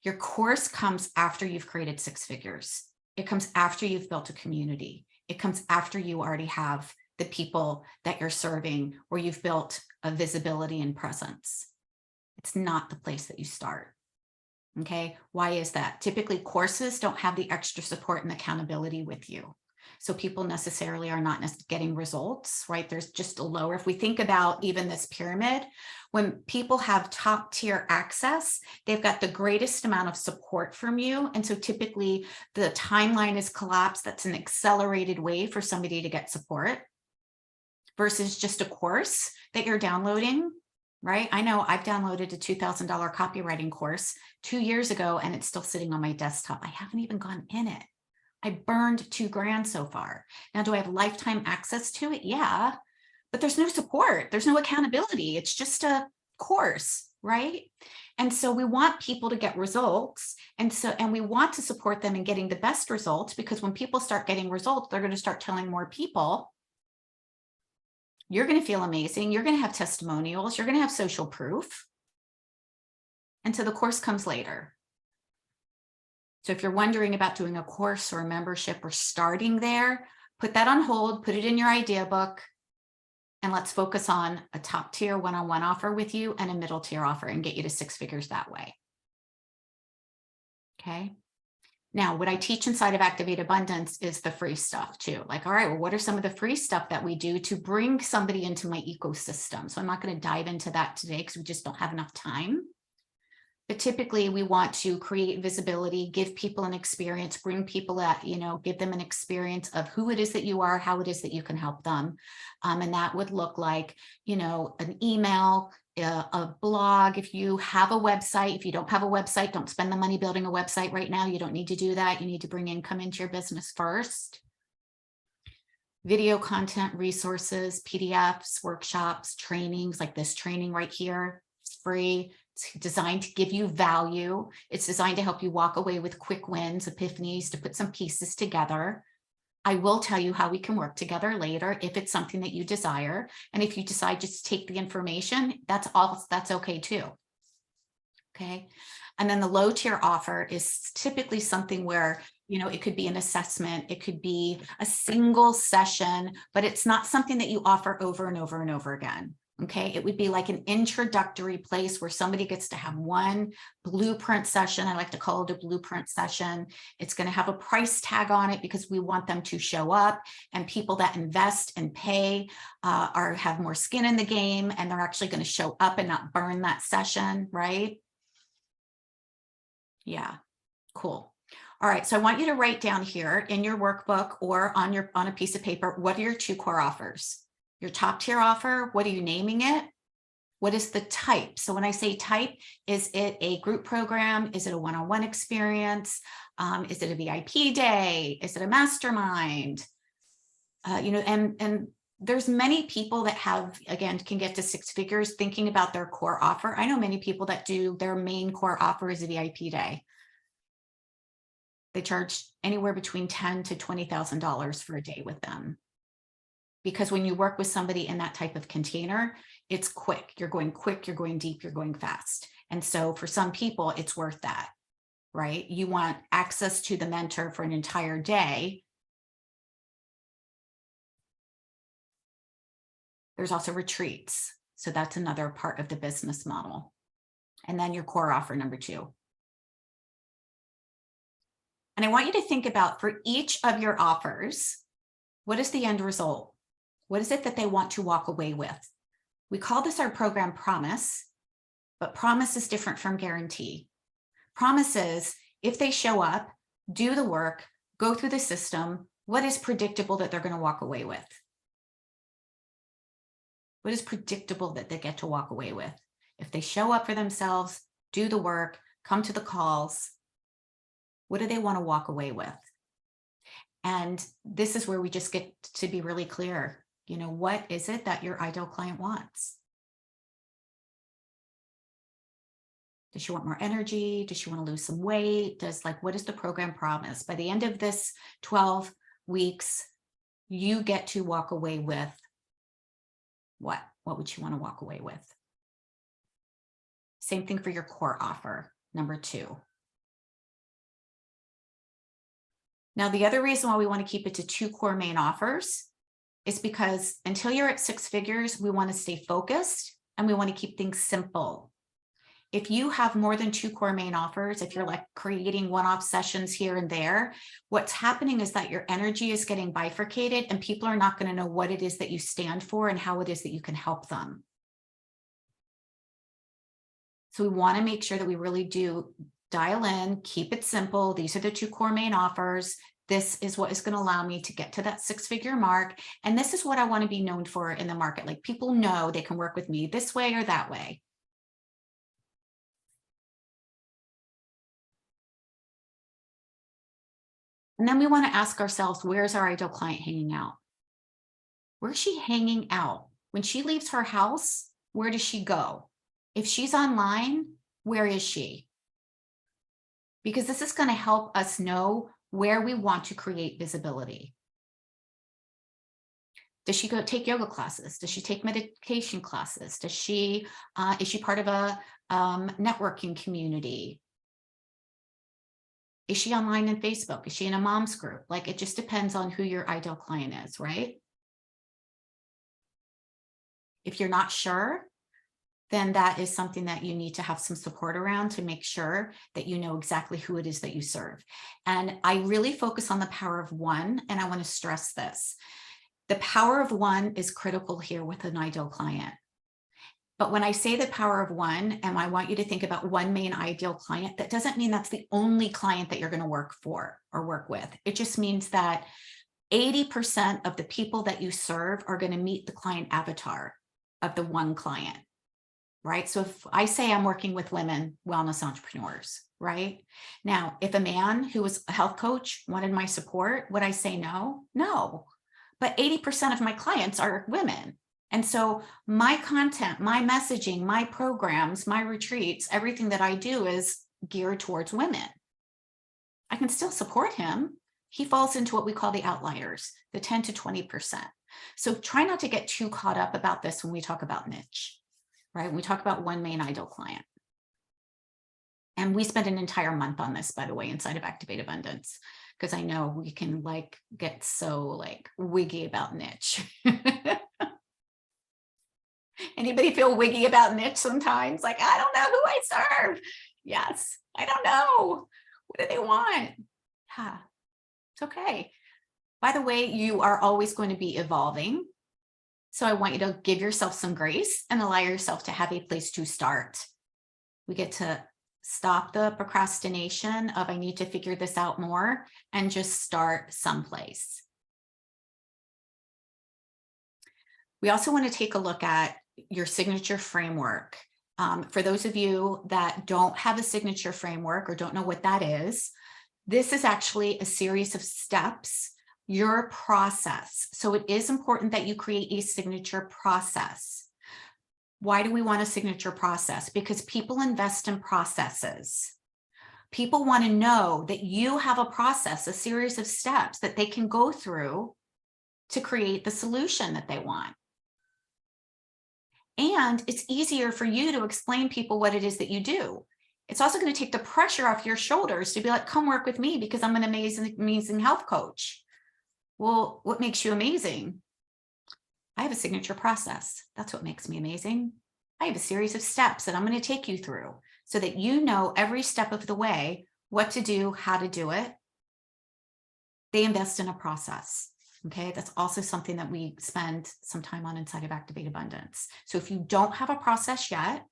Your course comes after you've created 6 figures. It comes after you've built a community. It comes after you already have the people that you're serving, or you've built a visibility and presence. It's not the place that you start. Okay. Why is that? Typically courses don't have the extra support and accountability with you. So people necessarily are not getting results, right? There's just a lower, if we think about even this pyramid, when people have top tier access, they've got the greatest amount of support from you. And so typically the timeline is collapsed. That's an accelerated way for somebody to get support versus just a course that you're downloading, right? I know I've downloaded a $2,000 copywriting course 2 years ago, and it's still sitting on my desktop. I haven't even gone in it. I burned $2,000 so far. Now, do I have lifetime access to it? Yeah, but there's no support. There's no accountability. It's just a course, right? And so we want people to get results. And we want to support them in getting the best results, because when people start getting results, they're going to start telling more people. You're going to feel amazing. You're going to have testimonials. You're going to have social proof. And so the course comes later. So if you're wondering about doing a course or a membership or starting there, put that on hold, put it in your idea book, and let's focus on a top tier one-on-one offer with you and a middle tier offer and get you to 6 figures that way. Okay. Now, what I teach inside of Activate Abundance is the free stuff too. Like, all right, well, what are some of the free stuff that we do to bring somebody into my ecosystem? So I'm not going to dive into that today because we just don't have enough time. But typically we want to create visibility, give people an experience, bring people at, give them an experience of who it is that you are, how it is that you can help them. And that would look like, an email, a blog. If you have a website, if you don't have a website, don't spend the money building a website right now. You don't need to do that. You need to bring income into your business first. Video content, resources, PDFs, workshops, trainings like this training right here. It's free. It's designed to give you value. It's designed to help you walk away with quick wins, epiphanies, to put some pieces together. I will tell you how we can work together later if it's something that you desire. And if you decide just to take the information, that's okay too. Okay. And then the low tier offer is typically something where, you know, it could be an assessment, it could be a single session, but it's not something that you offer over and over and over again. Okay. It would be like an introductory place where somebody gets to have one blueprint session. I like to call it a blueprint session. It's going to have a price tag on it because we want them to show up, and people that invest and pay have more skin in the game, and they're actually going to show up and not burn that session. Right. Yeah, cool. All right, so I want you to write down here in your workbook or on a piece of paper, what are your 2 core offers? Your top tier offer, what are you naming it? What is the type? So when I say type, is it a group program? Is it a one-on-one experience? Is it a VIP day? Is it a mastermind? You know, and there's many people that have, again, can get to 6 figures thinking about their core offer. I know many people that do their main core offer is a VIP day. They charge anywhere between $10,000 to $20,000 for a day with them. Because when you work with somebody in that type of container, it's quick. You're going quick, you're going deep, you're going fast. And so for some people, it's worth that, right? You want access to the mentor for an entire day. There's also retreats. So that's another part of the business model. And then your core offer number 2. And I want you to think about, for each of your offers, what is the end result? What is it that they want to walk away with? We call this our program promise, but promise is different from guarantee. Promise is, if they show up, do the work, go through the system, what is predictable that they're going to walk away with? What is predictable that they get to walk away with? If they show up for themselves, do the work, come to the calls, what do they want to walk away with? And this is where we just get to be really clear. You know, what is it that your ideal client wants? Does she want more energy? Does she want to lose some weight? What is the program promise? By the end of this 12 weeks, you get to walk away with what? What would you want to walk away with? Same thing for your core offer, number 2. Now, the other reason why we want to keep it to 2 core main offers is because until you're at 6 figures, we want to stay focused and we want to keep things simple. If you have more than 2 core main offers, if you're like creating one-off sessions here and there, what's happening is that your energy is getting bifurcated and people are not going to know what it is that you stand for and how it is that you can help them. So we want to make sure that we really do dial in, keep it simple. These are the 2 core main offers. This is what is going to allow me to get to that 6-figure mark. And this is what I want to be known for in the market. Like, people know they can work with me this way or that way. And then we want to ask ourselves, where's our ideal client hanging out? Where's she hanging out? When she leaves her house, where does she go? If she's online, where is she? Because this is going to help us know where we want to create visibility. Does she go take yoga classes? Does she take meditation classes? Does she, is she part of a networking community? Is she online in Facebook? Is she in a mom's group? Like, it just depends on who your ideal client is, right? If you're not sure, then that is something that you need to have some support around to make sure that you know exactly who it is that you serve. And I really focus on the power of 1, and I want to stress this. The power of 1 is critical here with an ideal client. But when I say the power of 1, and I want you to think about 1 main ideal client, that doesn't mean that's the only client that you're going to work for or work with. It just means that 80% of the people that you serve are going to meet the client avatar of the 1 client. Right? So if I say I'm working with women wellness entrepreneurs, right? Now, if a man who was a health coach wanted my support, would I say no? No. But 80% of my clients are women. And so my content, my messaging, my programs, my retreats, everything that I do is geared towards women. I can still support him. He falls into what we call the outliers, the 10 to 20%. So try not to get too caught up about this when we talk about niche, right? When we talk about one main ideal client. And we spent an entire month on this, by the way, inside of Activate Abundance, because I know we can like get so like wiggy about niche. Anybody feel wiggy about niche sometimes? Like, I don't know who I serve. Yes, I don't know. What do they want? Yeah, it's okay. By the way, you are always going to be evolving. So I want you to give yourself some grace and allow yourself to have a place to start. We get to stop the procrastination of I need to figure this out more and just start someplace. We also want to take a look at your signature framework. For those of you that don't have a signature framework or don't know what that is, this is actually a series of steps, your process. So it is important that you create a signature process. Why do we want a signature process? Because people invest in processes. People want to know that you have a process, a series of steps that they can go through to create the solution that they want. And it's easier for you to explain people what it is that you do. It's also going to take the pressure off your shoulders to be like, come work with me because I'm an amazing health coach. Well, what makes you amazing? I have a signature process. That's what makes me amazing. I have a series of steps that I'm going to take you through so that you know every step of the way, what to do, how to do it. They invest in a process. Okay, that's also something that we spend some time on inside of Activate Abundance. So if you don't have a process yet,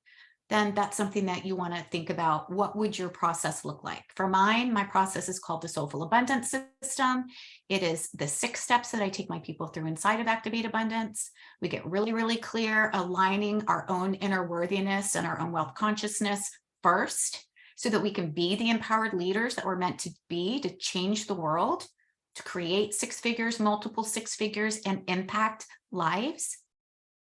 then that's something that you want to think about. What would your process look like? For mine, my process is called the Soulful Abundance System. It is the 6 steps that I take my people through inside of Activate Abundance. We get really, really clear, aligning our own inner worthiness and our own wealth consciousness first, so that we can be the empowered leaders that we're meant to be to change the world, to create 6 figures, multiple 6 figures, and impact lives.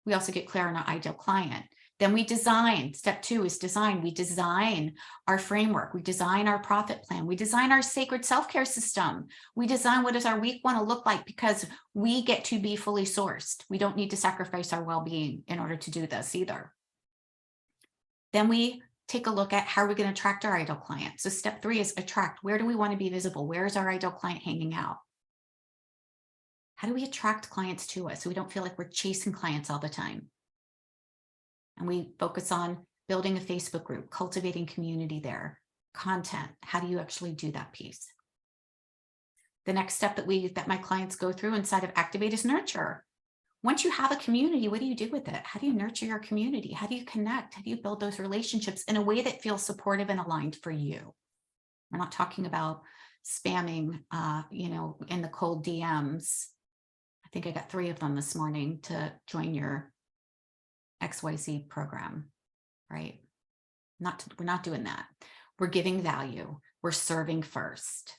We also get clear on our ideal client. Then we design. Step 2 is design. We design our framework. We design our profit plan. We design our sacred self-care system. We design what does our week want to look like, because we get to be fully sourced. We don't need to sacrifice our well-being in order to do this either. Then we take a look at how are we going to attract our ideal client. So step 3 is attract. Where do we want to be visible? Where is our ideal client hanging out? How do we attract clients to us so we don't feel like we're chasing clients all the time? And we focus on building a Facebook group, cultivating community there, content. How do you actually do that piece? The next step that my clients go through inside of Activate is nurture. Once you have a community, what do you do with it? How do you nurture your community? How do you connect? How do you build those relationships in a way that feels supportive and aligned for you? We're not talking about spamming, in the cold DMs. I think I got 3 of them this morning to join your XYZ program, right? We're not doing that. We're giving value. We're serving first.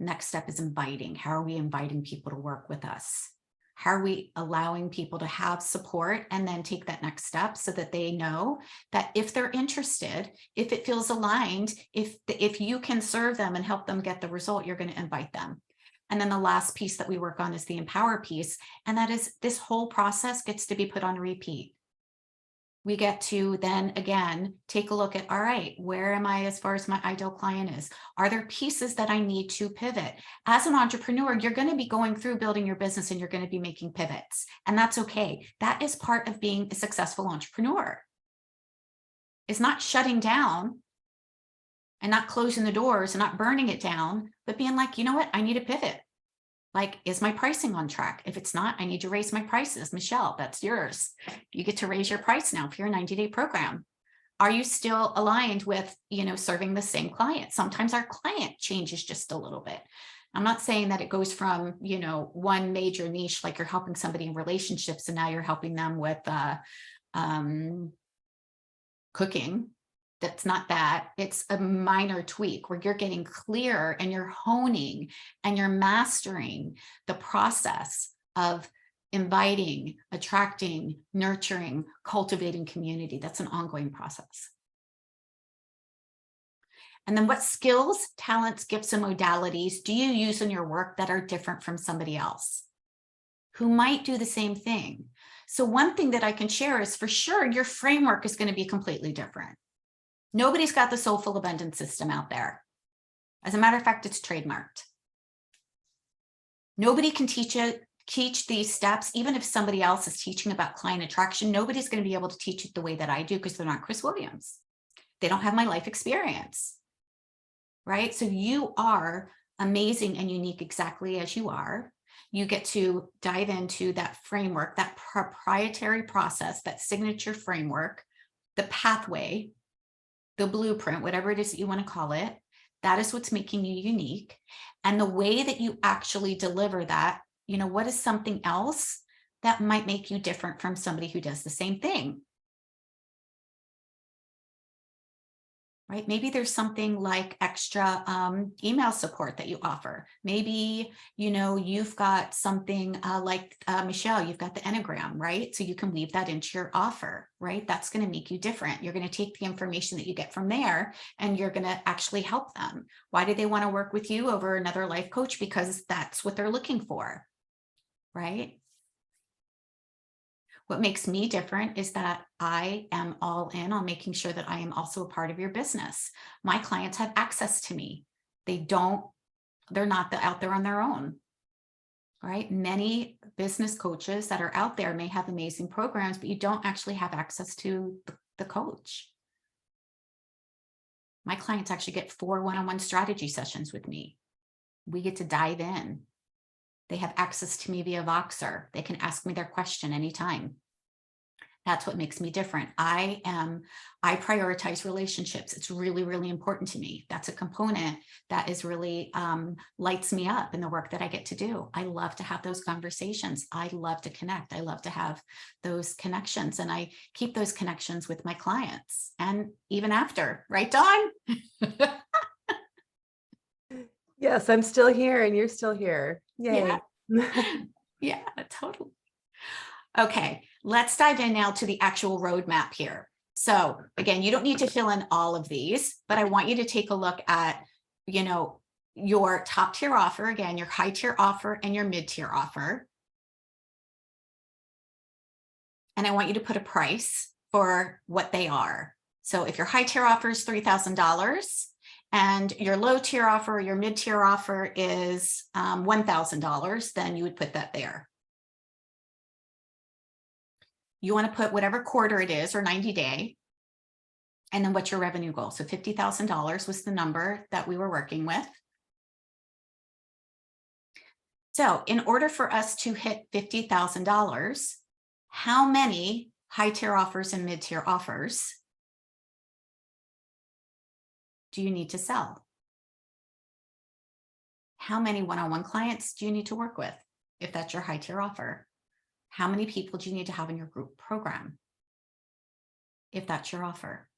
Next step is inviting. How are we inviting people to work with us? How are we allowing people to have support and then take that next step so that they know that if they're interested, if it feels aligned, if you can serve them and help them get the result, you're going to invite them. And then the last piece that we work on is the empower piece. And that is this whole process gets to be put on repeat. We get to then again, take a look at, all right, where am I as far as my ideal client is? Are there pieces that I need to pivot? As an entrepreneur, you're going to be going through building your business and you're going to be making pivots. And that's okay. That is part of being a successful entrepreneur. It's not shutting down and not closing the doors and not burning it down, but being like, you know what? I need a pivot. Like, is my pricing on track? If it's not, I need to raise my prices. Michelle, that's yours. You get to raise your price now for your 90-day program. Are you still aligned with, serving the same client? Sometimes our client changes just a little bit. I'm not saying that it goes from, one major niche, like you're helping somebody in relationships and now you're helping them with cooking. That's not that. It's a minor tweak where you're getting clear and you're honing and you're mastering the process of inviting, attracting, nurturing, cultivating community. That's an ongoing process. And then what skills, talents, gifts, and modalities do you use in your work that are different from somebody else who might do the same thing? So one thing that I can share is for sure, your framework is going to be completely different. Nobody's got the soulful abundance system out there. As a matter of fact, it's trademarked. Nobody can teach these steps. Even if somebody else is teaching about client attraction, nobody's going to be able to teach it the way that I do because they're not Chris Williams. They don't have my life experience. Right? So you are amazing and unique exactly as you are. You get to dive into that framework, that proprietary process, that signature framework, the pathway, the blueprint, whatever it is that you want to call it. That is what's making you unique. And the way that you actually deliver that, you know, what is something else that might make you different from somebody who does the same thing? Right? Maybe there's something like extra email support that you offer. Maybe, you know, you've got something like Michelle, you've got the Enneagram, right? So you can weave that into your offer, right? That's going to make you different. You're going to take the information that you get from there and you're going to actually help them. Why do they want to work with you over another life coach? Because that's what they're looking for, right? What makes me different is that I am all in on making sure that I am also a part of your business. My clients have access to me. They're not out there on their own, right? Many business coaches that are out there may have amazing programs, but you don't actually have access to the coach. My clients actually get 4 one-on-one strategy sessions with me. We get to dive in. They have access to me via Voxer. They can ask me their question anytime. That's what makes me different. I prioritize relationships. It's really, really important to me. That's a component that is really lights me up in the work that I get to do. I love to have those conversations. I love to connect. I love to have those connections, and I keep those connections with my clients and even after, right, Dawn? Yes, I'm still here and you're still here. Yay. Yeah, totally. Okay, let's dive in now to the actual roadmap here. So again, you don't need to fill in all of these, but I want you to take a look at, you know, your top tier offer, again, your high tier offer and your mid tier offer. And I want you to put a price for what they are. So if your high tier offer is $3,000 and your low tier offer or your mid tier offer is $1,000, then you would put that there. You want to put whatever quarter it is or 90-day, and then what's your revenue goal? So $50,000 was the number that we were working with. So in order for us to hit $50,000, how many high tier offers and mid tier offers do you need to sell? How many one-on-one clients do you need to work with if that's your high tier offer? How many people do you need to have in your group program if that's your offer?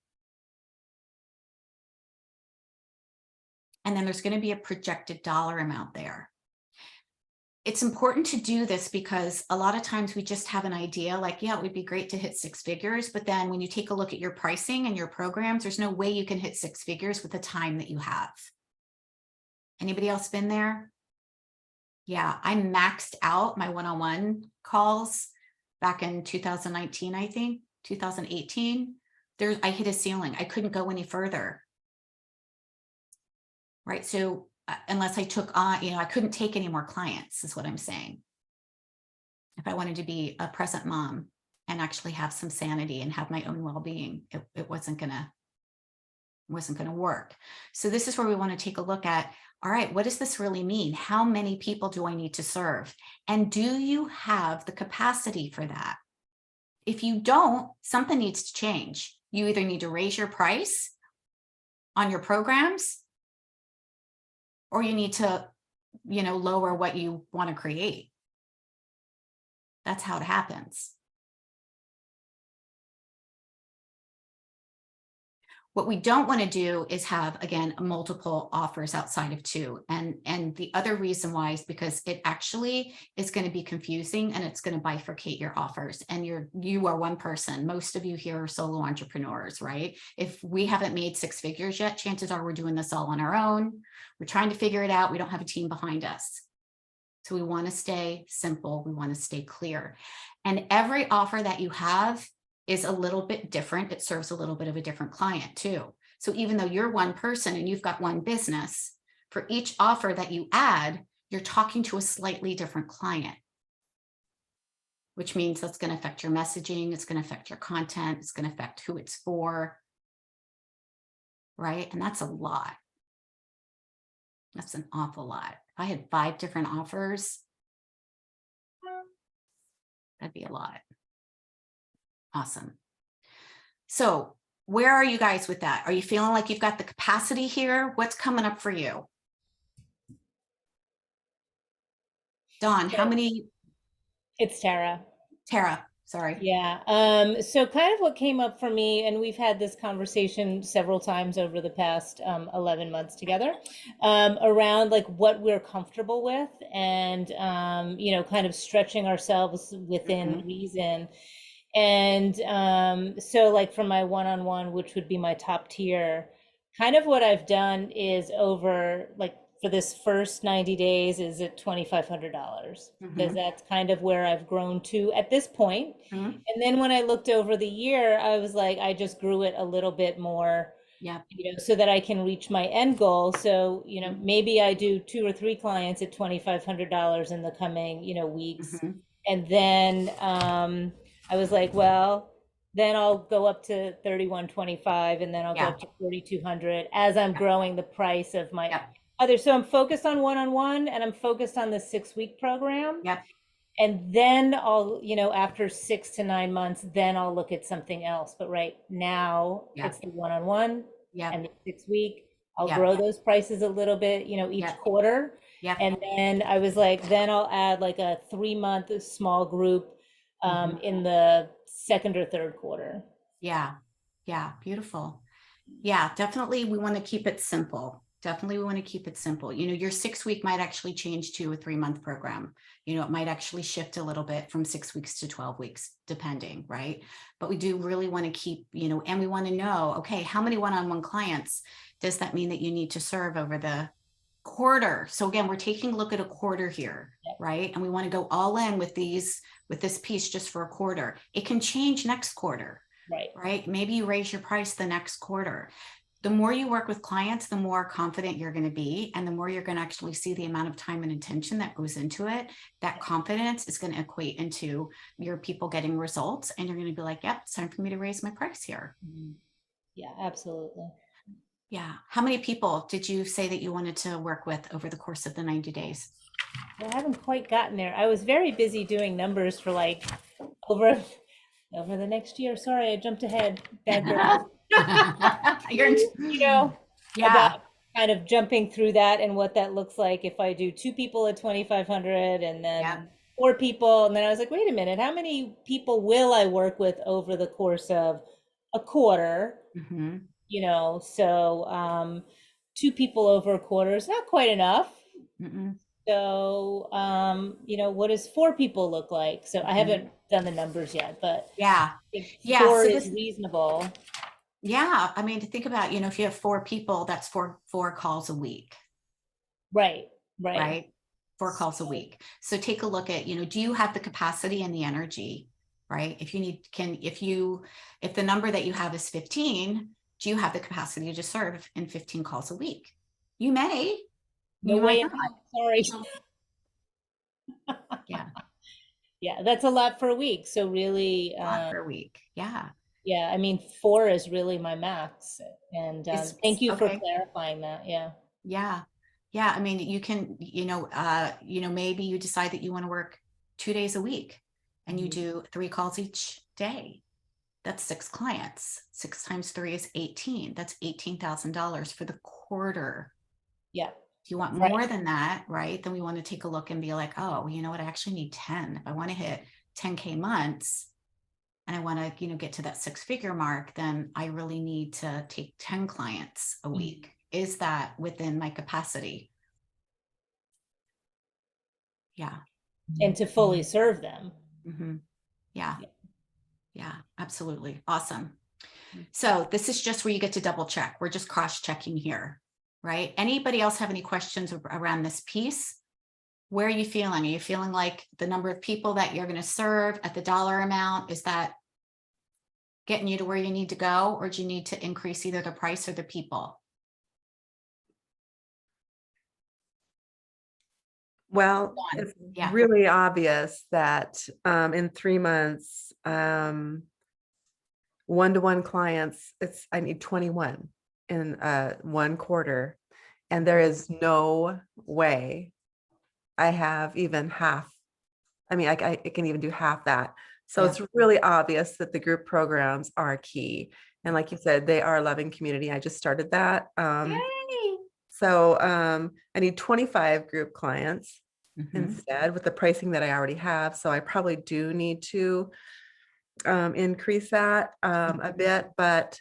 And then there's going to be a projected dollar amount there. It's important to do this because a lot of times we just have an idea like, yeah, it would be great to hit 6 figures. But then when you take a look at your pricing and your programs, there's no way you can hit 6 figures with the time that you have. Anybody else been there? Yeah, I maxed out my one-on-one calls back in 2019, I think, 2018. I hit a ceiling. I couldn't go any further. Right. So unless I took on, you know, I couldn't take any more clients is what I'm saying. If I wanted to be a present mom and actually have some sanity and have my own well-being, it wasn't gonna work. So this is where we want to take a look at, all right, what does this really mean? How many people do I need to serve? And do you have the capacity for that? If you don't, something needs to change. You either need to raise your price on your programs, or you need to, you know, lower what you want to create. That's how it happens. What we don't want to do is have, again, multiple offers outside of 2. And the other reason why is because it actually is going to be confusing and it's going to bifurcate your offers. And you are one person. Most of you here are solo entrepreneurs, right? If we haven't made 6 figures yet, chances are we're doing this all on our own. We're trying to figure it out. We don't have a team behind us. So we want to stay simple. We want to stay clear. And every offer that you have is a little bit different. It serves a little bit of a different client too. So even though you're one person and you've got one business, for each offer that you add, you're talking to a slightly different client, which means that's going to affect your messaging. It's going to affect your content. It's going to affect who it's for, right? And that's a lot. That's an awful lot. If I had 5 different offers, that'd be a lot. Awesome. So where are you guys with that? Are you feeling like you've got the capacity here? What's coming up for you? Dawn, how many? It's Tara. Tara, sorry. Yeah. So kind of what came up for me, and we've had this conversation several times over the past 11 months together, around like what we're comfortable with and, you know, kind of stretching ourselves within reason. And so like for my one-on-one, which would be my top tier, kind of what I've done is over like for this first 90 days is at $2,500 because that's kind of where I've grown to at this point. And then when I looked over the year, I was like, I just grew it a little bit more, you know, so that I can reach my end goal. So, you know, maybe I do 2 or 3 clients at $2,500 in the coming, you know, weeks. And then I was like, well, then I'll go up to 3125 and then I'll go up to 4,200 as I'm growing the price of my other. So I'm focused on one-on-one and I'm focused on the 6-week program. And then I'll, you know, after 6 to 9 months, then I'll look at something else. But right now it's the one-on-one and the 6-week. I'll grow those prices a little bit, you know, each quarter. And then I was like, then I'll add like a 3-month small group in the 2nd or 3rd quarter. Yeah, beautiful. Yeah, definitely. We want to keep it simple. Definitely, we want to keep it simple. You know, your 6-week might actually change to a 3-month program. You know, it might actually shift a little bit from 6 weeks to 12 weeks, depending, right? But we do really want to keep, you know, and we want to know, okay, how many one-on-one clients does that mean that you need to serve over the quarter? So again, we're taking a look at a quarter here, right? And we want to go all in with this piece just for a quarter. It can change next quarter, right? Maybe you raise your price the next quarter. The more you work with clients, the more confident you're going to be. And the more you're going to actually see the amount of time and attention that goes into it. That confidence is going to equate into your people getting results. And you're going to be like, yep, it's time for me to raise my price here. Yeah, absolutely. Yeah. How many people did you say that you wanted to work with over the course of the 90 days? I haven't quite gotten there. I was very busy doing numbers for like over the next year. Sorry, I jumped ahead. Bad girl. You know, about kind of jumping through that and what that looks like if I do 2 people at 2,500 and then 4 people. And then I was like, wait a minute, how many people will I work with over the course of a quarter? You know, so 2 people over a quarter is not quite enough. So, you know, what does 4 people look like? So I haven't done the numbers yet, but 4 is reasonable. Yeah. I mean, to think about, you know, if you have 4 people, that's four calls a week. Right. 4 calls a week. So take a look at, you know, do you have the capacity and the energy, right? If you need, if the number that you have is 15, do you have the capacity to serve in 15 calls a week? You may. No way. Sorry. Yeah, that's a lot for a week. So really, a lot per week. Yeah. Yeah, I mean, 4 is really my max. And thank you for clarifying that. Yeah. I mean, you can, you know, maybe you decide that you want to work 2 days a week and you do 3 calls each day. That's 6 clients. 6 times 3 is 18. That's $18,000 for the quarter. Yeah. If you want more than that, right, then we want to take a look and be like, oh, you know what? I actually need 10. If I want to hit 10K months, and I want to, get to that 6-figure mark, then I really need to take 10 clients a week. Is that within my capacity? Yeah. And to fully serve them. Yeah. Yeah, absolutely. Awesome. So this is just where you get to double check. We're just cross-checking here, right? Anybody else have any questions around this piece? Where are you feeling? Are you feeling like the number of people that you're going to serve at the dollar amount, is that getting you to where you need to go, or do you need to increase either the price or the people? Well, One. it's Yeah. really obvious that in 3 months, one-to-one clients, I need 21 in 1 quarter. And there is no way I have even half. I mean, I can even do half that. So Yeah. it's really obvious that the group programs are key. And like you said, they are a loving community. I just started that. Yay. So I need 25 group clients Mhm. instead with the pricing that I already have. So I probably do need to increase that a bit, but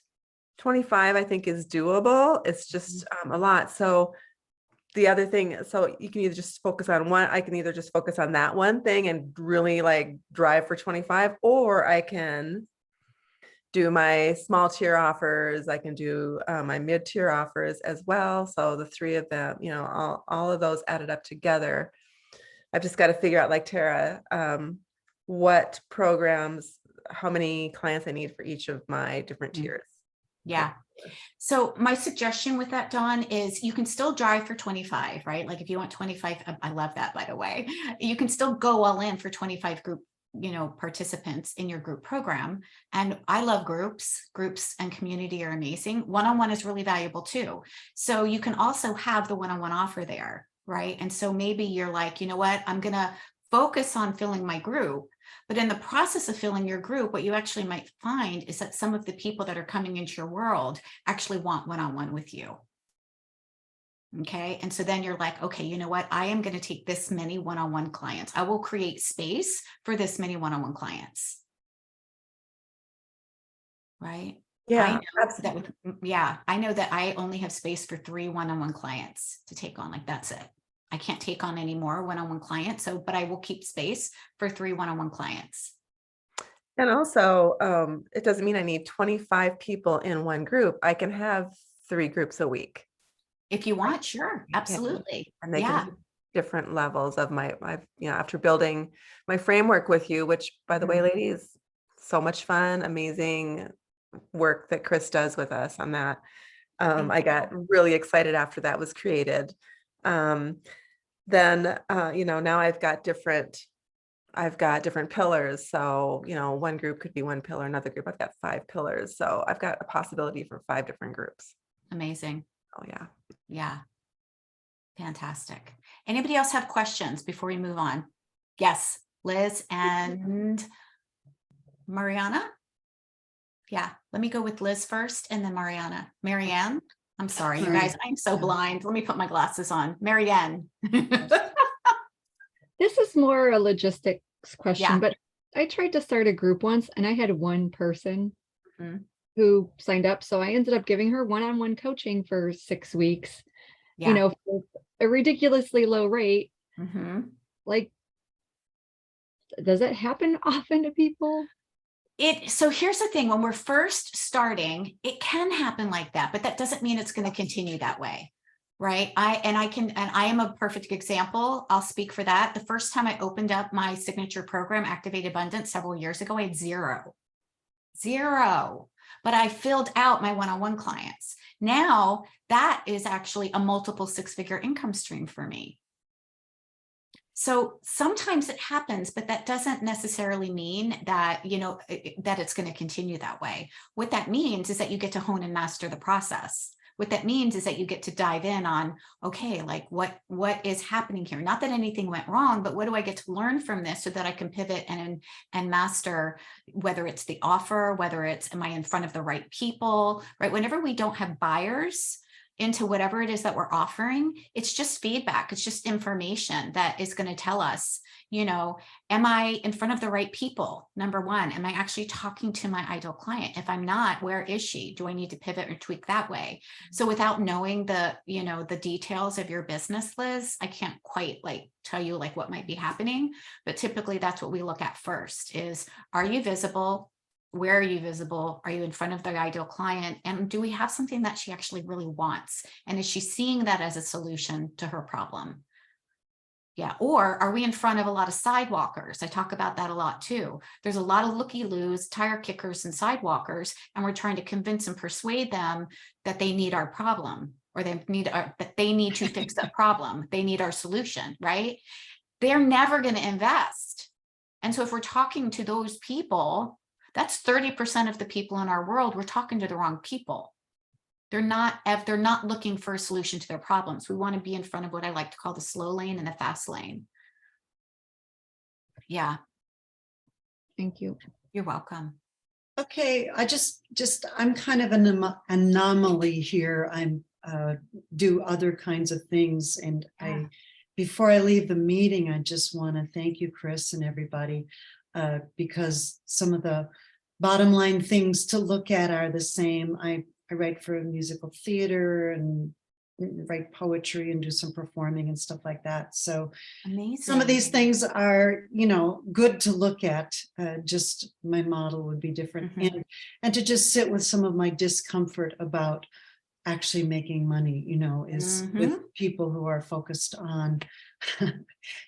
25 I think is doable. It's just a lot. So the other thing, so you can either just focus on one, I can either just focus on that one thing and really like drive for 25, or I can do my small tier offers. I can do my mid tier offers as well. So the 3 of them, all of those added up together. I've just got to figure out, like Tara, what programs, how many clients I need for each of my different tiers. Yeah. So my suggestion with that, Dawn, is you can still drive for 25, right? Like if you want 25, I love that, by the way. You can still go all in for 25 group, participants in your group program. And I love groups and community are amazing. One-on-one is really valuable too. So you can also have the one-on-one offer there, right? And so maybe you're like, you know what, I'm going to focus on filling my group. But in the process of filling your group, what you actually might find is that some of the people that are coming into your world actually want one-on-one with you. Okay. And so then you're like, okay, you know what? I am going to take this many one-on-one clients. I will create space for this many one-on-one clients. Right. Yeah, I know that I only have space for 3 one-on-one clients to take on. Like, that's it. I can't take on any more one-on-one clients. So, but I will keep space for 3 one-on-one clients. And also, it doesn't mean I need 25 people in one group. I can have 3 groups a week. If you want, sure. Yeah. Absolutely. And they Yeah. can be different levels of after building my framework with you, which, by the way, ladies, so much fun, amazing work that Chris does with us on that. I got really excited after that was created. Then, now I've got different pillars. So, one group could be 1 pillar, another group, I've got 5 pillars. So I've got a possibility for 5 different groups. Amazing. Oh yeah. Yeah. Fantastic. Anybody else have questions before we move on? Yes, Liz and Mariana. Yeah, let me go with Liz first and then Mariana. Marianne, I'm sorry, you guys, I'm so blind. Let me put my glasses on. Marianne. This is more a logistics question, Yeah. but I tried to start a group once and I had 1 person Mhm. who signed up. So I ended up giving her one-on-one coaching for 6 weeks, Yeah. for a ridiculously low rate. Mhm. Like, does it happen often to people? So here's the thing, when we're first starting, it can happen like that, but that doesn't mean it's going to continue that way. Right. I am a perfect example. I'll speak for that. The first time I opened up my signature program, Activate Abundance, several years ago, I had zero, but I filled out my one-on-one clients. Now that is actually a multiple 6-figure income stream for me. So sometimes it happens, but that doesn't necessarily mean that, that it's going to continue that way. What that means is that you get to hone and master the process. What that means is that you get to dive in on, okay, like what is happening here? Not that anything went wrong, but what do I get to learn from this so that I can pivot and master, whether it's the offer, whether it's, am I in front of the right people, right? Whenever we don't have buyers, into whatever it is that we're offering, it's just feedback. It's just information that is going to tell us, you know, am I in front of the right people? Number one, am I actually talking to my ideal client? If I'm not, where is she? Do I need to pivot or tweak that way? So without knowing the, you know, the details of your business, Liz, I can't quite like tell you like what might be happening, but typically that's what we look at first is, are you visible? Where are you visible? Are you in front of the ideal client? And do we have something that she actually really wants? And is she seeing that as a solution to her problem? Yeah. Or are we in front of a lot of sidewalkers? I talk about that a lot too. There's a lot of looky-loos, tire kickers and sidewalkers, and we're trying to convince and persuade them that they need our problem, or that they need to fix that problem. They need our solution, right? They're never going to invest. And so if we're talking to those people, that's 30% of the people in our world, we're talking to the wrong people. They're not looking for a solution to their problems. We want to be in front of what I like to call the slow lane and the fast lane. Yeah. Thank you. You're welcome. Okay, I'm kind of an anomaly here. I'm do other kinds of things, and before I leave the meeting, I just want to thank you, Chris, and everybody, because some of the bottom line things to look at are the same. I write for musical theater and write poetry and do some performing and stuff like that. So Amazing. some of these things are, you know, good to look at. Just my model would be different. And to just sit with some of my discomfort about actually making money, you know, is with people who are focused on,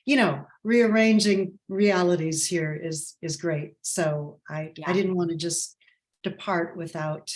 you know, rearranging realities here is great. So I didn't want to just depart without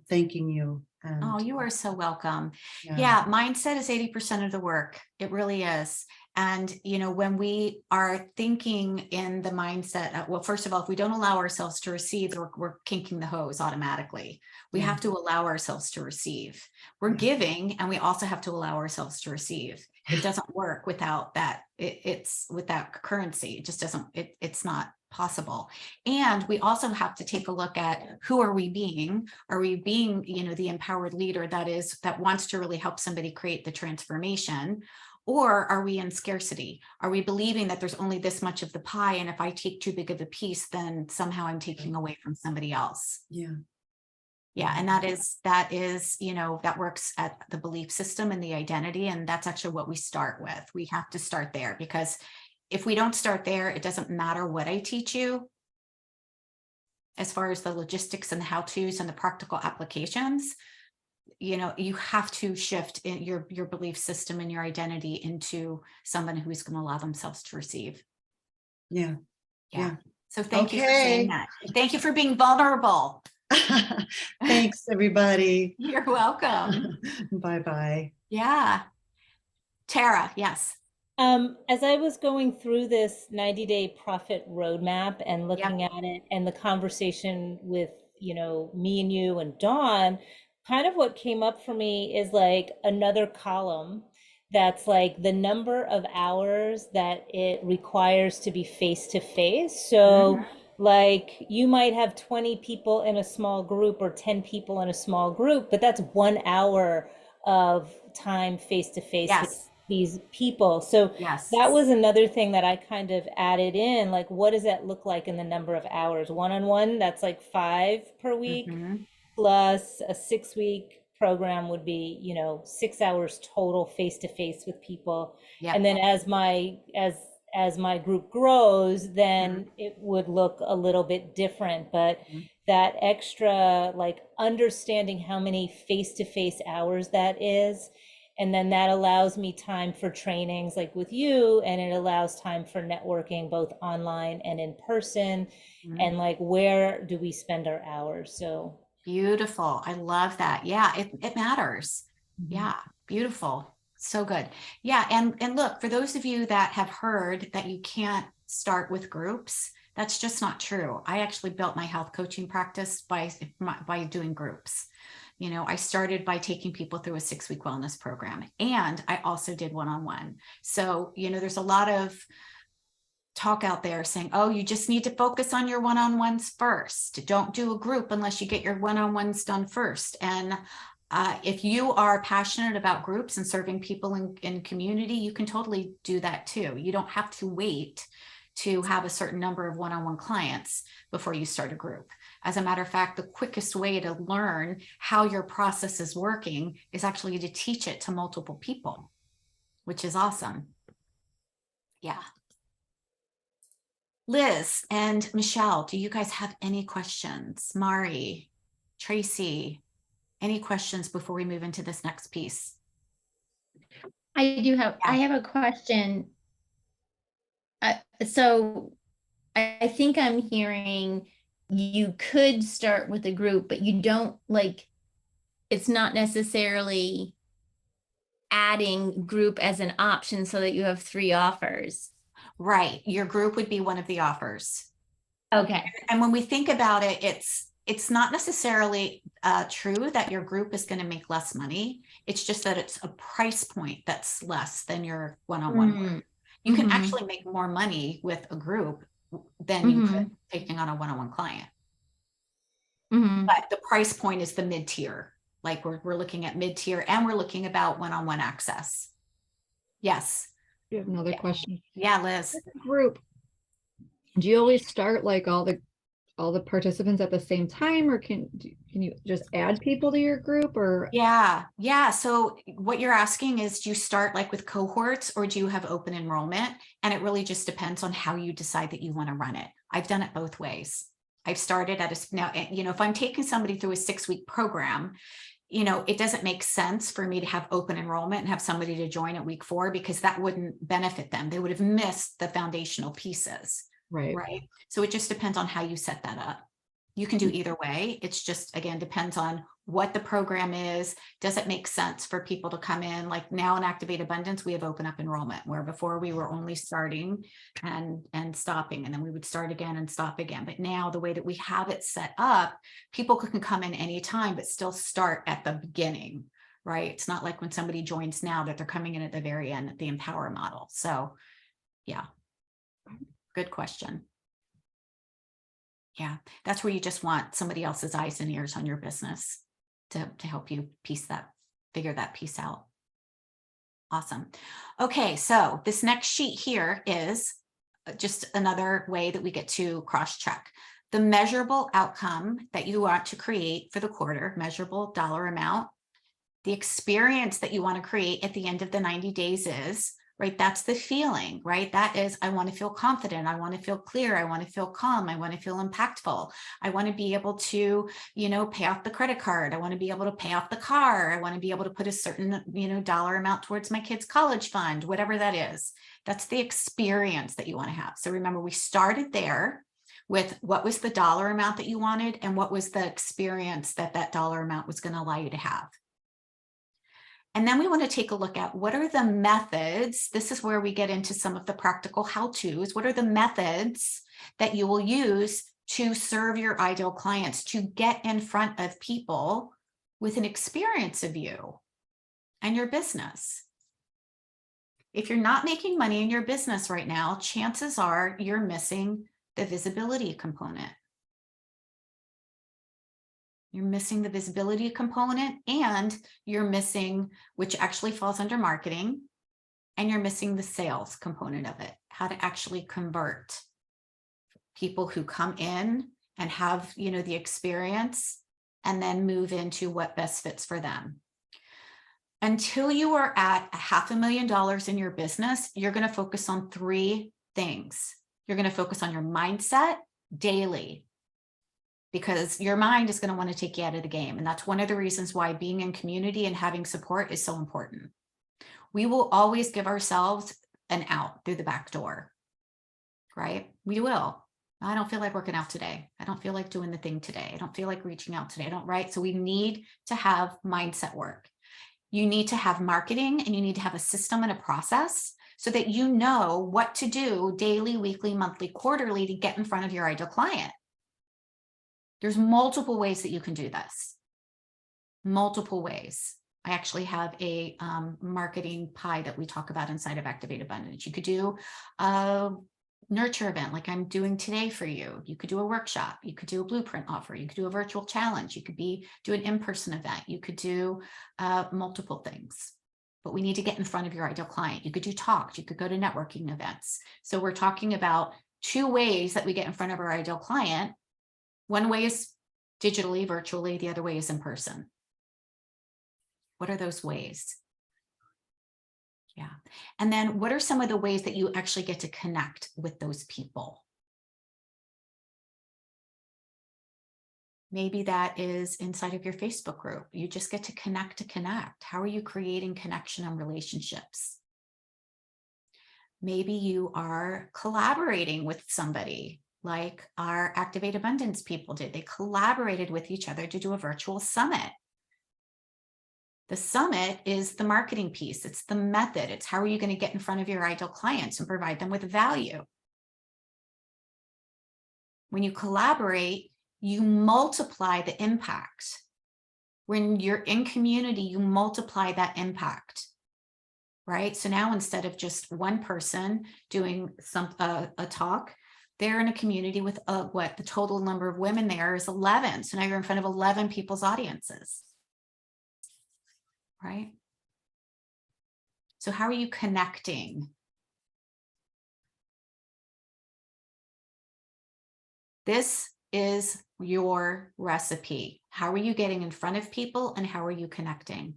thanking you. And, oh, you are so welcome. Yeah, mindset is 80% of the work. It really is. And, you know, when we are thinking in the mindset, well, first of all, if we don't allow ourselves to receive, we're kinking the hose automatically. We have to allow ourselves to receive. We're giving, and we also have to allow ourselves to receive. It doesn't work without that. It's without currency. It just doesn't, it's not possible. And we also have to take a look at who are we being? Are we being, you know, the empowered leader that wants to really help somebody create the transformation? Or are we in scarcity? Are we believing that there's only this much of the pie, and if I take too big of a piece, then somehow I'm taking away from somebody else? Yeah, and that is, you know, that works at the belief system and the identity, and that's actually what we start with. We have to start there, because if we don't start there, it doesn't matter what I teach you as far as the logistics and the how-tos and the practical applications. You know, you have to shift in your belief system and your identity into someone who is going to allow themselves to receive. Yeah. So thank you for saying that. Thank you for being vulnerable. Thanks, everybody. You're welcome. Bye-bye. Yeah. Tara, yes. As I was going through this 90-day profit roadmap and looking at it, and the conversation with, you know, me and you and Dawn, kind of what came up for me is like another column that's like the number of hours that it requires to be face-to-face. So like you might have 20 people in a small group or 10 people in a small group, but that's 1 hour of time face-to-face with these people. So that was another thing that I kind of added in, like, what does that look like in the number of hours? One-on-one, that's like 5 per week, plus a 6-week program would be, you know, 6 hours total face-to-face with people. And then as my group grows, then it would look a little bit different. But that extra, like, understanding how many face-to-face hours that is, and then that allows me time for trainings like with you, and it allows time for networking both online and in person. And like, where do we spend our hours? So beautiful. I love that. Yeah, it matters. Yeah, beautiful. So good. Yeah. And look, for those of you that have heard that you can't start with groups, that's just not true. I actually built my health coaching practice by doing groups. You know, I started by taking people through a 6-week wellness program, and I also did one-on-one. So, you know, there's a lot of talk out there saying, oh, you just need to focus on your one-on-ones first. Don't do a group unless you get your one-on-ones done first. And If you are passionate about groups and serving people in community, you can totally do that too. You don't have to wait to have a certain number of one-on-one clients before you start a group. As a matter of fact, the quickest way to learn how your process is working is actually to teach it to multiple people, which is awesome. Yeah. Liz and Michelle, do you guys have any questions? Mari, Tracy, any questions before we move into this next piece? I do have, Yeah. I have a question. So I think I'm hearing you could start with a group, but you don't like, it's not necessarily adding group as an option so that you have 3 offers. Right. Your group would be one of the offers. Okay. And when we think about it, it's not necessarily true that your group is going to make less money. It's just that it's a price point that's less than your one-on-one work. Mm. You can Mhm. actually make more money with a group than you could taking on a one-on-one client. Mhm. But the price point is the mid-tier. Like we're looking at mid-tier and we're looking about one-on-one access. Yes. You have another Yeah. question. Yeah, Liz. Group. Do you always start like all the participants at the same time, or can you just add people to your group, or? Yeah. So what you're asking is, do you start like with cohorts or do you have open enrollment? And it really just depends on how you decide that you want to run it. I've done it both ways. I've started at now, if I'm taking somebody through a 6-week program, it doesn't make sense for me to have open enrollment and have somebody to join at week 4 because that wouldn't benefit them. They would have missed the foundational pieces. Right. So it just depends on how you set that up. You can do either way. It's just, again, depends on what the program is. Does it make sense for people to come in? Like now in Activate Abundance, we have open up enrollment, where before we were only starting and stopping, and then we would start again and stop again. But now the way that we have it set up, people can come in anytime, but still start at the beginning, right? It's not like when somebody joins now that they're coming in at the very end, the Empower model. So yeah, good question. Yeah, that's where you just want somebody else's eyes and ears on your business to help you figure that piece out. Awesome. Okay, so this next sheet here is just another way that we get to cross-check the measurable outcome that you want to create for the quarter, measurable dollar amount. The experience that you want to create at the end of the 90 days is, right? That's the feeling, right? That is, I want to feel confident. I want to feel clear. I want to feel calm. I want to feel impactful. I want to be able to, pay off the credit card. I want to be able to pay off the car. I want to be able to put a certain, dollar amount towards my kid's college fund, whatever that is. That's the experience that you want to have. So remember, we started there with what was the dollar amount that you wanted and what was the experience that dollar amount was going to allow you to have. And then we want to take a look at what are the methods. This is where we get into some of the practical how-tos. What are the methods that you will use to serve your ideal clients, to get in front of people with an experience of you and your business? If you're not making money in your business right now, chances are you're missing the visibility component. You're missing the visibility component, and you're missing, which actually falls under marketing, and you're missing the sales component of it, how to actually convert people who come in and have, the experience and then move into what best fits for them. Until you are at $500,000 in your business, you're going to focus on 3 things. You're going to focus on your mindset daily, because your mind is going to want to take you out of the game. And that's one of the reasons why being in community and having support is so important. We will always give ourselves an out through the back door, right? We will. I don't feel like working out today. I don't feel like doing the thing today. I don't feel like reaching out today. Right? So we need to have mindset work. You need to have marketing, and you need to have a system and a process so that you know what to do daily, weekly, monthly, quarterly to get in front of your ideal client. There's multiple ways that you can do this. Multiple ways. I actually have a marketing pie that we talk about inside of Activate Abundance. You could do a nurture event like I'm doing today for you. You could do a workshop, you could do a blueprint offer, you could do a virtual challenge, you could do an in-person event, you could do multiple things. But we need to get in front of your ideal client. You could do talks, you could go to networking events. So we're talking about 2 ways that we get in front of our ideal client. One way is digitally, virtually, the other way is in person. What are those ways? Yeah. And then what are some of the ways that you actually get to connect with those people? Maybe that is inside of your Facebook group. You just get to connect. How are you creating connection and relationships? Maybe you are collaborating with somebody like our Activate Abundance people did. They collaborated with each other to do a virtual summit. The summit is the marketing piece. It's the method. It's how are you going to get in front of your ideal clients and provide them with value. When you collaborate, you multiply the impact. When you're in community, you multiply that impact, right? So now instead of just one person doing a talk, they're in a community with what the total number of women there is 11. So now you're in front of 11 people's audiences. Right? So how are you connecting? This is your recipe. How are you getting in front of people and how are you connecting?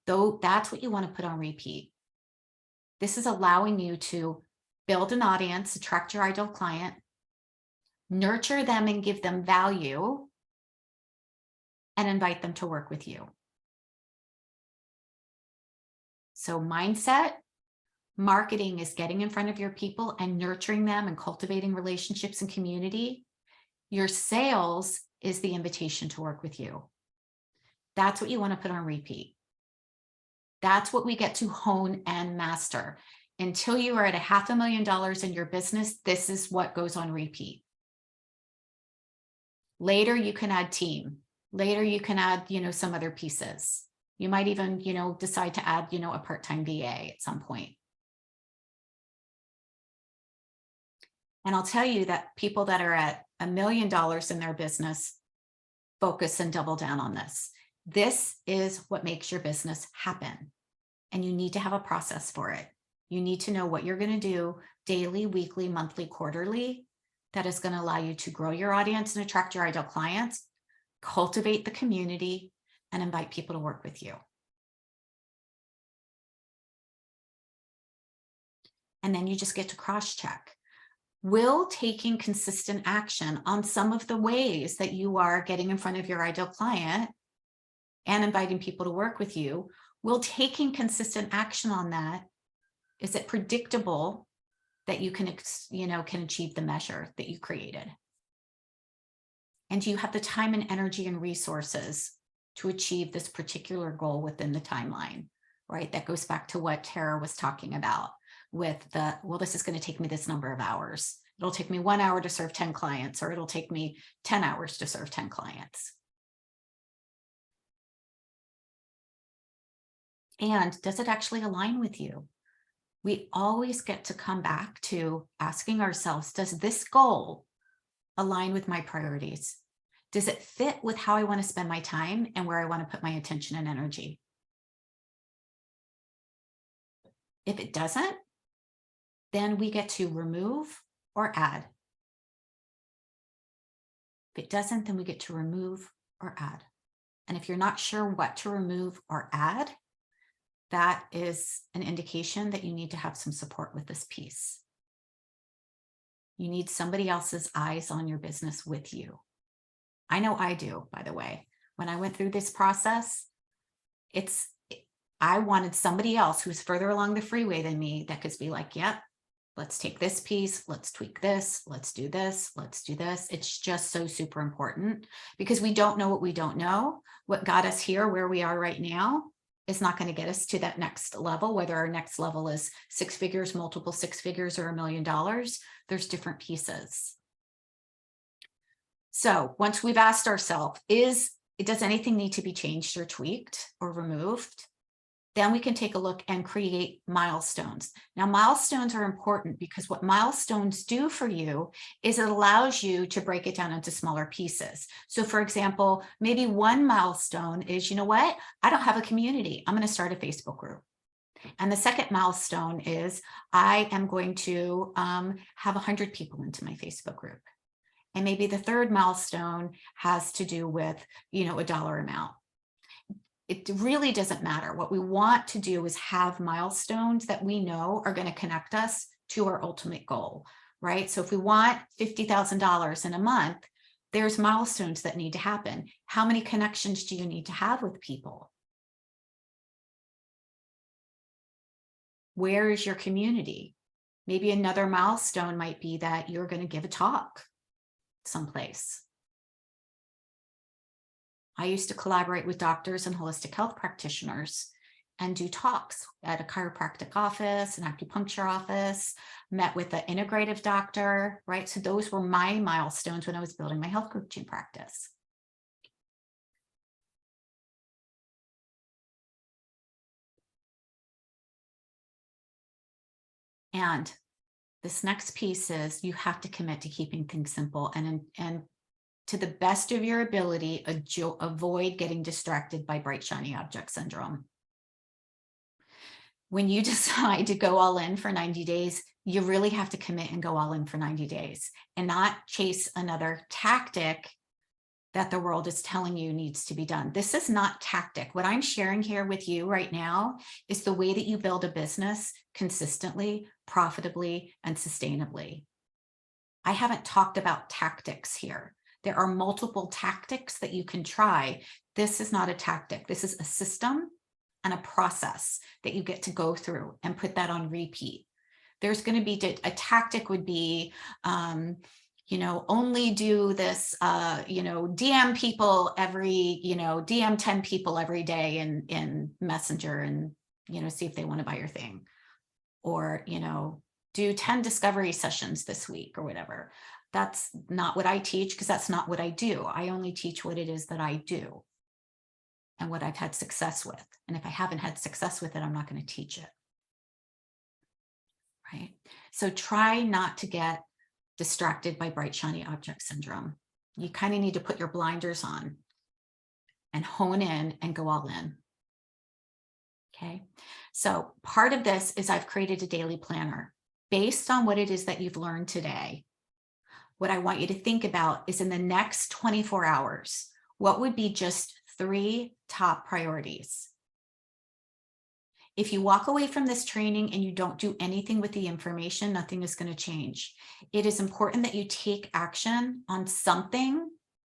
Though that's what you want to put on repeat. This is allowing you to build an audience, attract your ideal client, nurture them and give them value, and invite them to work with you. So mindset, marketing is getting in front of your people and nurturing them and cultivating relationships and community. Your sales is the invitation to work with you. That's what you want to put on repeat. That's what we get to hone and master. Until you are at $500,000 in your business, this is what goes on repeat. Later, you can add team. Later, you can add, some other pieces. You might even, decide to add, a part-time VA at some point. And I'll tell you that people that are at $1 million in their business focus and double down on this. This is what makes your business happen. And you need to have a process for it. You need to know what you're going to do daily, weekly, monthly, quarterly. That is going to allow you to grow your audience and attract your ideal clients, cultivate the community, and invite people to work with you. And then you just get to cross-check. Will taking consistent action on some of the ways that you are getting in front of your ideal client and inviting people to work with you, will taking consistent action on that, is it predictable that you can achieve the measure that you created? And do you have the time and energy and resources to achieve this particular goal within the timeline, right? That goes back to what Tara was talking about with this is going to take me this number of hours. It'll take me 1 hour to serve 10 clients, or it'll take me 10 hours to serve 10 clients. And does it actually align with you? We always get to come back to asking ourselves, does this goal align with my priorities? Does it fit with how I want to spend my time and where I want to put my attention and energy? If it doesn't, then we get to remove or add. If it doesn't, then we get to remove or add. And if you're not sure what to remove or add, that is an indication that you need to have some support with this piece. You need somebody else's eyes on your business with you. I know I do, by the way. When I went through this process, I wanted somebody else who's further along the freeway than me that could be like, yep, let's take this piece, let's tweak this, let's do this, let's do this. It's just so super important because we don't know what we don't know. What got us here, where we are right now, is not going to get us to that next level, whether our next level is 6 figures, multiple 6 figures, or $1 million. There's different pieces. So once we've asked ourselves, does anything need to be changed or tweaked or removed? Then we can take a look and create milestones. Now, milestones are important because what milestones do for you is it allows you to break it down into smaller pieces. So for example, maybe one milestone is, you know what? I don't have a community. I'm going to start a Facebook group. And the second milestone is I am going to have 100 people into my Facebook group. And maybe the third milestone has to do with, a dollar amount. It really doesn't matter. What we want to do is have milestones that we know are going to connect us to our ultimate goal, right? So if we want $50,000 in a month, there's milestones that need to happen. How many connections do you need to have with people? Where is your community? Maybe another milestone might be that you're going to give a talk someplace. I used to collaborate with doctors and holistic health practitioners and do talks at a chiropractic office, an acupuncture office, met with an integrative doctor, right? So those were my milestones when I was building my health coaching practice. And this next piece is you have to commit to keeping things simple and to the best of your ability, avoid getting distracted by bright, shiny object syndrome. When you decide to go all in for 90 days, you really have to commit and go all in for 90 days and not chase another tactic that the world is telling you needs to be done. This is not tactic. What I'm sharing here with you right now is the way that you build a business consistently, profitably, and sustainably. I haven't talked about tactics here. There are multiple tactics that you can try. This is not a tactic. This is a system and a process that you get to go through and put that on repeat. There's going to be a tactic would be, only do this, DM people every, DM 10 people every day in Messenger and, see if they want to buy your thing. Or, do 10 discovery sessions this week or whatever. That's not what I teach because that's not what I do. I only teach what it is that I do and what I've had success with. And if I haven't had success with it, I'm not going to teach it. Right? So try not to get distracted by bright, shiny object syndrome. You kind of need to put your blinders on and hone in and go all in. Okay. So part of this is I've created a daily planner based on what it is that you've learned today. What I want you to think about is in the next 24 hours, what would be just 3 top priorities? If you walk away from this training and you don't do anything with the information, nothing is going to change. It is important that you take action on something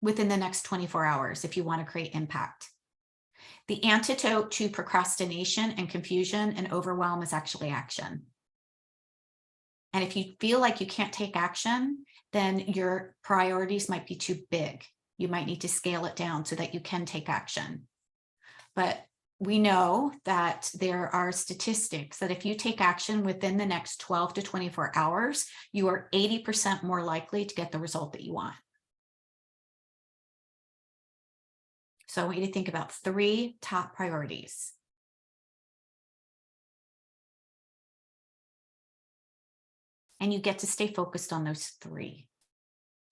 within the next 24 hours if you want to create impact. The antidote to procrastination and confusion and overwhelm is actually action. And if you feel like you can't take action, then your priorities might be too big. You might need to scale it down so that you can take action. But we know that there are statistics that if you take action within the next 12 to 24 hours, you are 80% more likely to get the result that you want. So I want you to think about 3 top priorities. And you get to stay focused on those 3.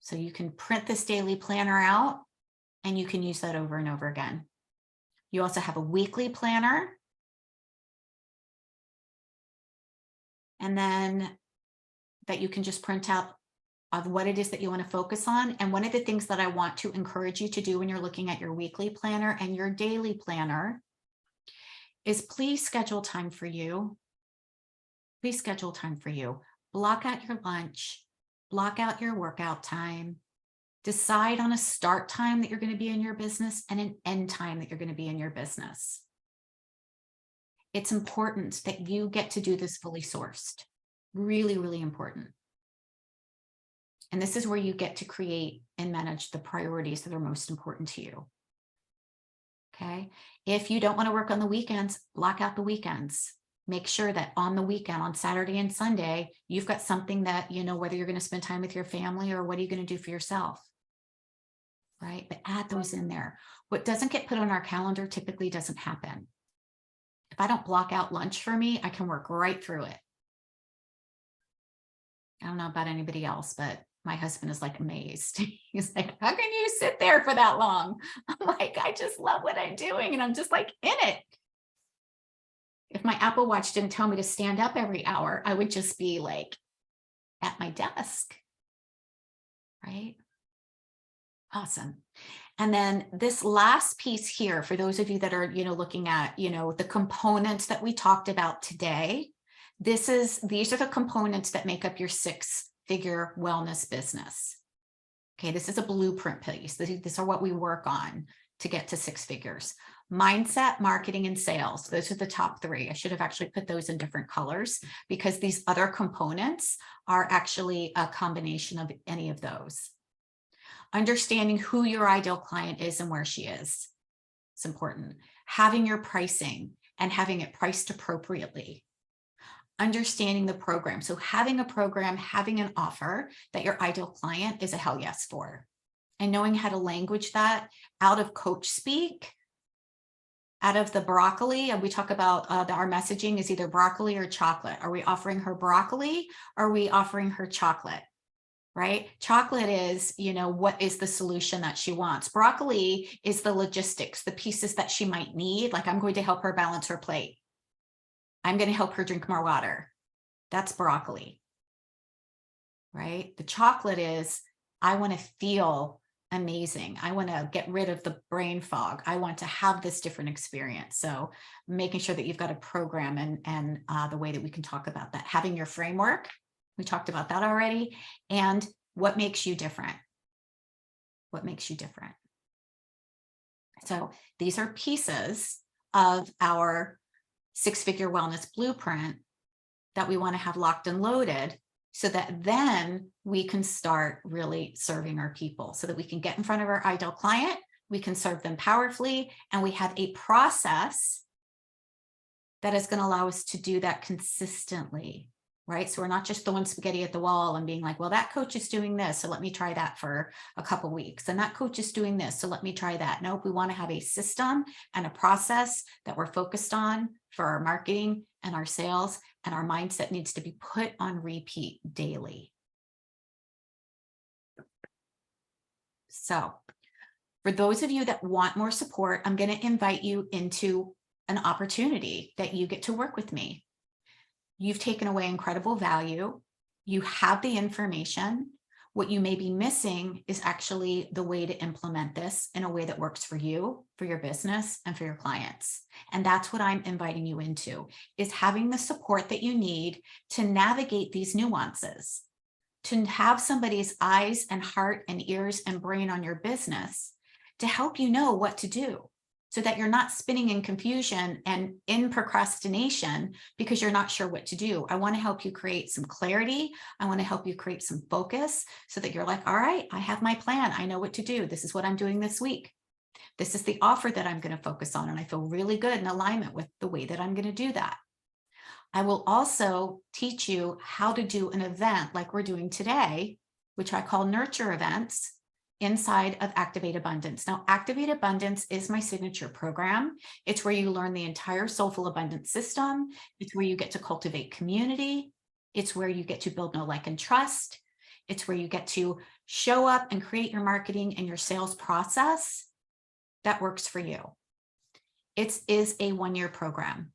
So you can print this daily planner out and you can use that over and over again. You also have a weekly planner. And then that you can just print out of what it is that you want to focus on. And one of the things that I want to encourage you to do when you're looking at your weekly planner and your daily planner is please schedule time for you. Please schedule time for you. Block out your lunch, block out your workout time, decide on a start time that you're going to be in your business and an end time that you're going to be in your business. It's important that you get to do this fully sourced. Really, really important. And this is where you get to create and manage the priorities that are most important to you. Okay. If you don't want to work on the weekends, block out the weekends. Make sure that on the weekend, on Saturday and Sunday, you've got something that, whether you're going to spend time with your family or what are you going to do for yourself, right? But add those in there. What doesn't get put on our calendar typically doesn't happen. If I don't block out lunch for me, I can work right through it. I don't know about anybody else, but my husband is like amazed. He's like, how can you sit there for that long? I'm like, I just love what I'm doing. And I'm just like in it. If my Apple Watch didn't tell me to stand up every hour, I would just be like at my desk. Right? Awesome. And then this last piece here, for those of you that are, looking at, the components that we talked about today, these are the components that make up your 6-figure wellness business. Okay, this is a blueprint piece. These are what we work on to get to 6 figures. Mindset, marketing, and sales. Those are the top 3. I should have actually put those in different colors because these other components are actually a combination of any of those. Understanding who your ideal client is and where she is. It's important. Having your pricing and having it priced appropriately. Understanding the program. So having a program, having an offer that your ideal client is a hell yes for. And knowing how to language that out of coach speak, out of the broccoli. And we talk about our messaging is either broccoli or chocolate. Are we offering her broccoli? Or are we offering her chocolate? Right? Chocolate is, what is the solution that she wants? Broccoli is the logistics, the pieces that she might need. Like, I'm going to help her balance her plate. I'm going to help her drink more water. That's broccoli. Right? The chocolate is, I want to feel amazing. I want to get rid of the brain fog. I want to have this different experience. So making sure that you've got a program and the way that we can talk about that. Having your framework. We talked about that already. And what makes you different? What makes you different? So these are pieces of our 6-figure wellness blueprint that we want to have locked and loaded so that then we can start really serving our people so that we can get in front of our ideal client, we can serve them powerfully, and we have a process that is going to allow us to do that consistently. Right? So we're not just throwing spaghetti at the wall and being like, well, that coach is doing this, so let me try that for a couple of weeks. And that coach is doing this, so let me try that. Nope, we want to have a system and a process that we're focused on for our marketing and our sales, and our mindset needs to be put on repeat daily. So for those of you that want more support, I'm going to invite you into an opportunity that you get to work with me. You've taken away incredible value. You have the information. What you may be missing is actually the way to implement this in a way that works for you, for your business, and for your clients. And that's what I'm inviting you into, is having the support that you need to navigate these nuances, to have somebody's eyes and heart and ears and brain on your business to help you know what to do, so that you're not spinning in confusion and in procrastination because you're not sure what to do. I want to help you create some clarity. I want to help you create some focus so that you're like, all right, I have my plan. I know what to do. This is what I'm doing this week. This is the offer that I'm going to focus on. And I feel really good in alignment with the way that I'm going to do that. I will also teach you how to do an event like we're doing today, which I call nurture events, inside of Activate Abundance. Now, Activate Abundance is my signature program. It's where you learn the entire Soulful Abundance system. It's where you get to cultivate community. It's where you get to build know, like, and trust. It's where you get to show up and create your marketing and your sales process that works for you. It is a 1-year program.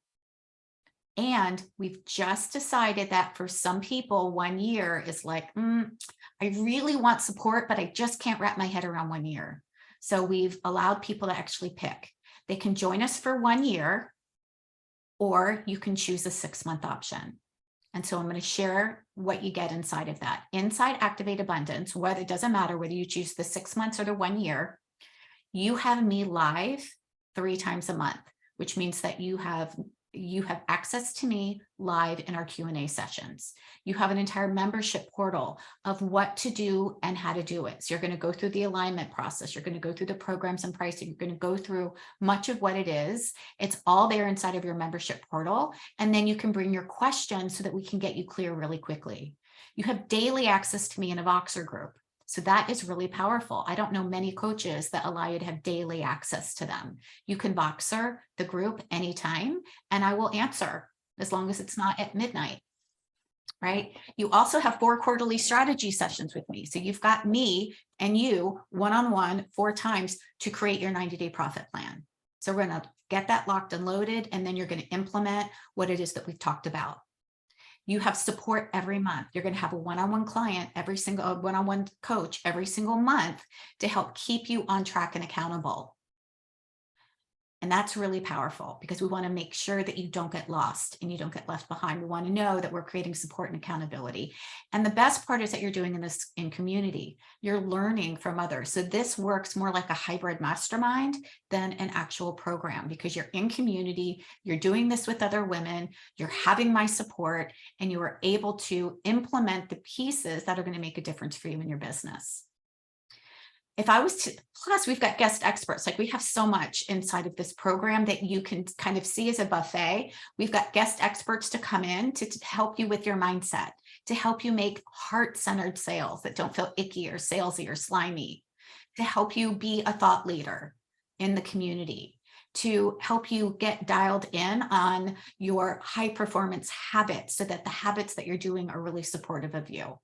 And we've just decided that for some people, 1 year is like, I really want support, but I just can't wrap my head around 1 year. So we've allowed people to actually pick. They can join us for 1 year, or you can choose a 6-month option. And so I'm going to share what you get inside of that. Inside Activate Abundance, it doesn't matter whether you choose the 6 months or the 1 year, you have me live 3 times a month, which means that you have access to me live in our Q&A sessions. You have an entire membership portal of what to do and how to do it. So you're going to go through the alignment process. You're going to go through the programs and pricing. You're going to go through much of what it is. It's all there inside of your membership portal. And then you can bring your questions so that we can get you clear really quickly. You have daily access to me in a Voxer group. So that is really powerful. I don't know many coaches that allow you to have daily access to them. You can Voxer the group anytime, and I will answer as long as it's not at midnight. Right? You also have 4 quarterly strategy sessions with me. So you've got me and you one-on-one 4 times to create your 90-day profit plan. So we're going to get that locked and loaded, and then you're going to implement what it is that we've talked about. You have support every month. You're going to have a one-on-one client, one-on-one coach every single month to help keep you on track and accountable. And that's really powerful because we want to make sure that you don't get lost and you don't get left behind. We want to know that we're creating support and accountability. And the best part is that you're doing this in community. You're learning from others. So this works more like a hybrid mastermind than an actual program because you're in community, you're doing this with other women, you're having my support, and you are able to implement the pieces that are going to make a difference for you in your business. If I was to, plus we've got guest experts, like we have so much inside of this program that you can kind of see as a buffet. We've got guest experts to come in to help you with your mindset, to help you make heart-centered sales that don't feel icky or salesy or slimy, to help you be a thought leader in the community, to help you get dialed in on your high performance habits so that the habits that you're doing are really supportive of you.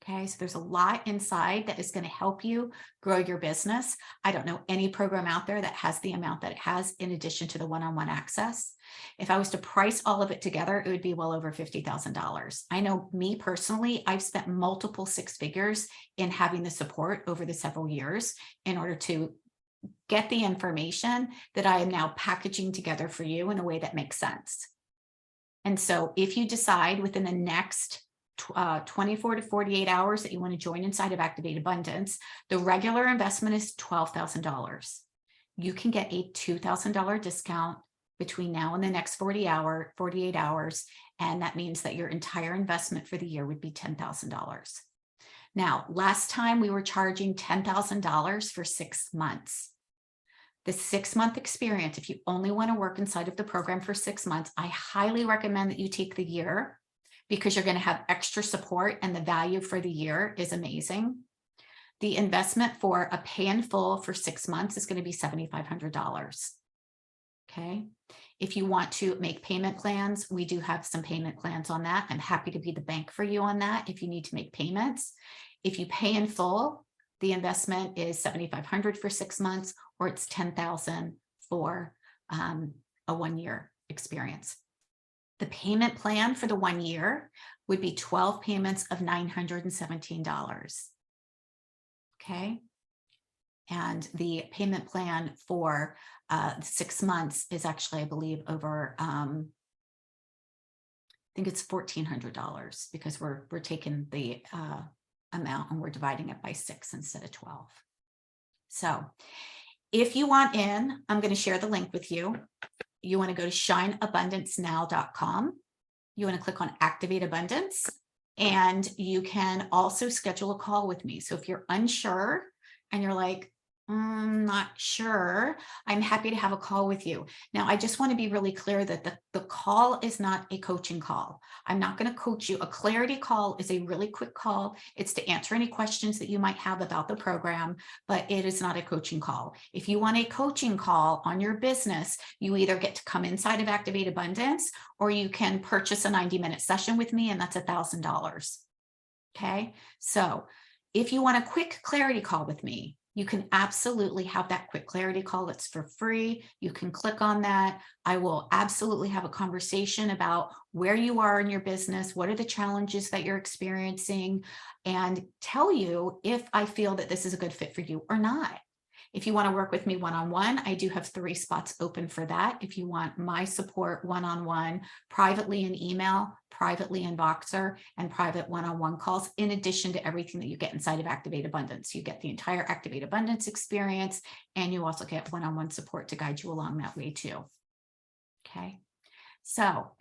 Okay, so there's a lot inside that is going to help you grow your business. I don't know any program out there that has the amount that it has in addition to the one-on-one access. If I was to price all of it together, it would be well over $50,000. I know me personally, I've spent multiple 6 figures in having the support over the several years in order to get the information that I am now packaging together for you in a way that makes sense. And so if you decide within the next 24 to 48 hours that you want to join inside of Activate Abundance, the regular investment is $12,000. You can get a $2,000 discount between now and the next 48 hours. And that means that your entire investment for the year would be $10,000. Now, last time we were charging $10,000 for 6 months. The 6-month experience, if you only want to work inside of the program for 6 months, I highly recommend that you take the year, because you're going to have extra support and the value for the year is amazing. The investment for a pay in full for 6 months is going to be $7,500. Okay. If you want to make payment plans, we do have some payment plans on that. I'm happy to be the bank for you on that if you need to make payments. If you pay in full, the investment is $7,500 for 6 months, or it's $10,000 for a 1-year experience. The payment plan for the 1 year would be 12 payments of $917. Okay. And the payment plan for 6 months is actually, I believe, over, I think it's $1,400 because we're taking the amount and we're dividing it by 6 instead of 12. So if you want in, I'm going to share the link with you. You want to go to shineabundancenow.com. You want to click on Activate Abundance, and you can also schedule a call with me. So if you're unsure and you're like, not sure, I'm happy to have a call with you. Now, I just want to be really clear that the call is not a coaching call. I'm not going to coach you. A clarity call is a really quick call. It's to answer any questions that you might have about the program, but it is not a coaching call. If you want a coaching call on your business, you either get to come inside of Activate Abundance, or you can purchase a 90-minute session with me, and that's $1,000. Okay. So if you want a quick clarity call with me, you can absolutely have that quick clarity call. It's for free. You can click on that. I will absolutely have a conversation about where you are in your business, what are the challenges that you're experiencing, and tell you if I feel that this is a good fit for you or not. If you want to work with me one-on-one, I do have 3 spots open for that. If you want my support one-on-one, privately in email, privately in Voxer, and private one-on-one calls, in addition to everything that you get inside of Activate Abundance. You get the entire Activate Abundance experience, and you also get one-on-one support to guide you along that way too. Okay, so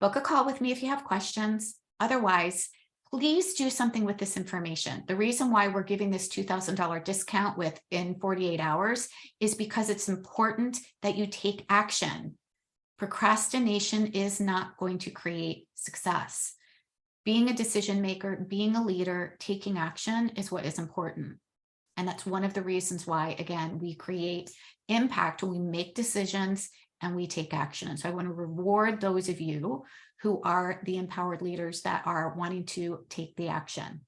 book a call with me if you have questions. Otherwise, please do something with this information. The reason why we're giving this $2,000 discount within 48 hours is because it's important that you take action. Procrastination is not going to create success. being a decision maker, being a leader, taking action is what is important. And that's one of the reasons why, again, we create impact when we make decisions and we take action. So I want to reward those of you who are the empowered leaders that are wanting to take the action.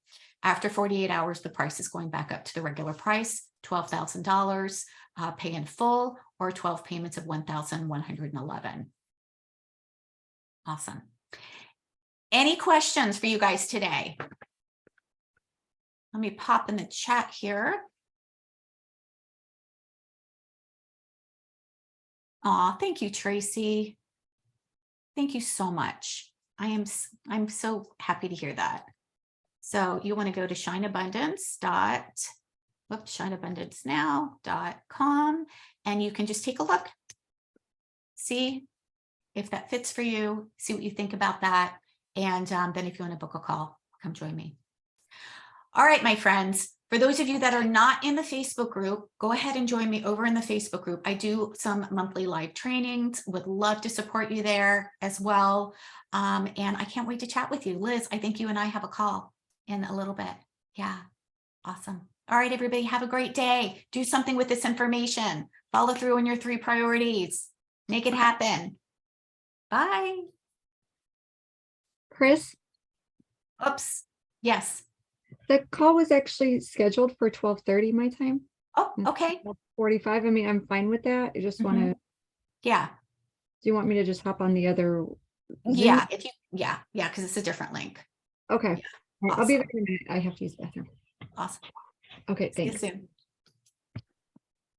After 48 hours, the price is going back up to the regular price, $12,000, pay in full, or 12 payments of $1,111. Awesome. Any questions for you guys today? Let me pop in the chat here. Aw, thank you, Tracy. Thank you so much. I'm so happy to hear that. So you want to go to shineabundancenow.com, and you can just take a look. See if that fits for you. See what you think about that. And then if you want to book a call, come join me. All right, my friends, for those of you that are not in the Facebook group, go ahead and join me over in the Facebook group. I do some monthly live trainings, would love to support you there as well. And I can't wait to chat with you. Liz, I think you and I have a call in a little bit. Yeah, awesome. All right, everybody, have a great day. Do something with this information. Follow through on your 3 priorities. Make it happen. Bye. Chris, Oops. Yes. the call was actually scheduled for 12:30 my time. Oh, okay. 45. I mean, I'm fine with that. I just want to, Yeah. do you want me to just hop on the other? Zoom? Yeah. If you, yeah, because it's a different link. Okay. All right, I'll be Awesome. back in a minute. I have to use the bathroom. Awesome. Okay, See you thanks. soon.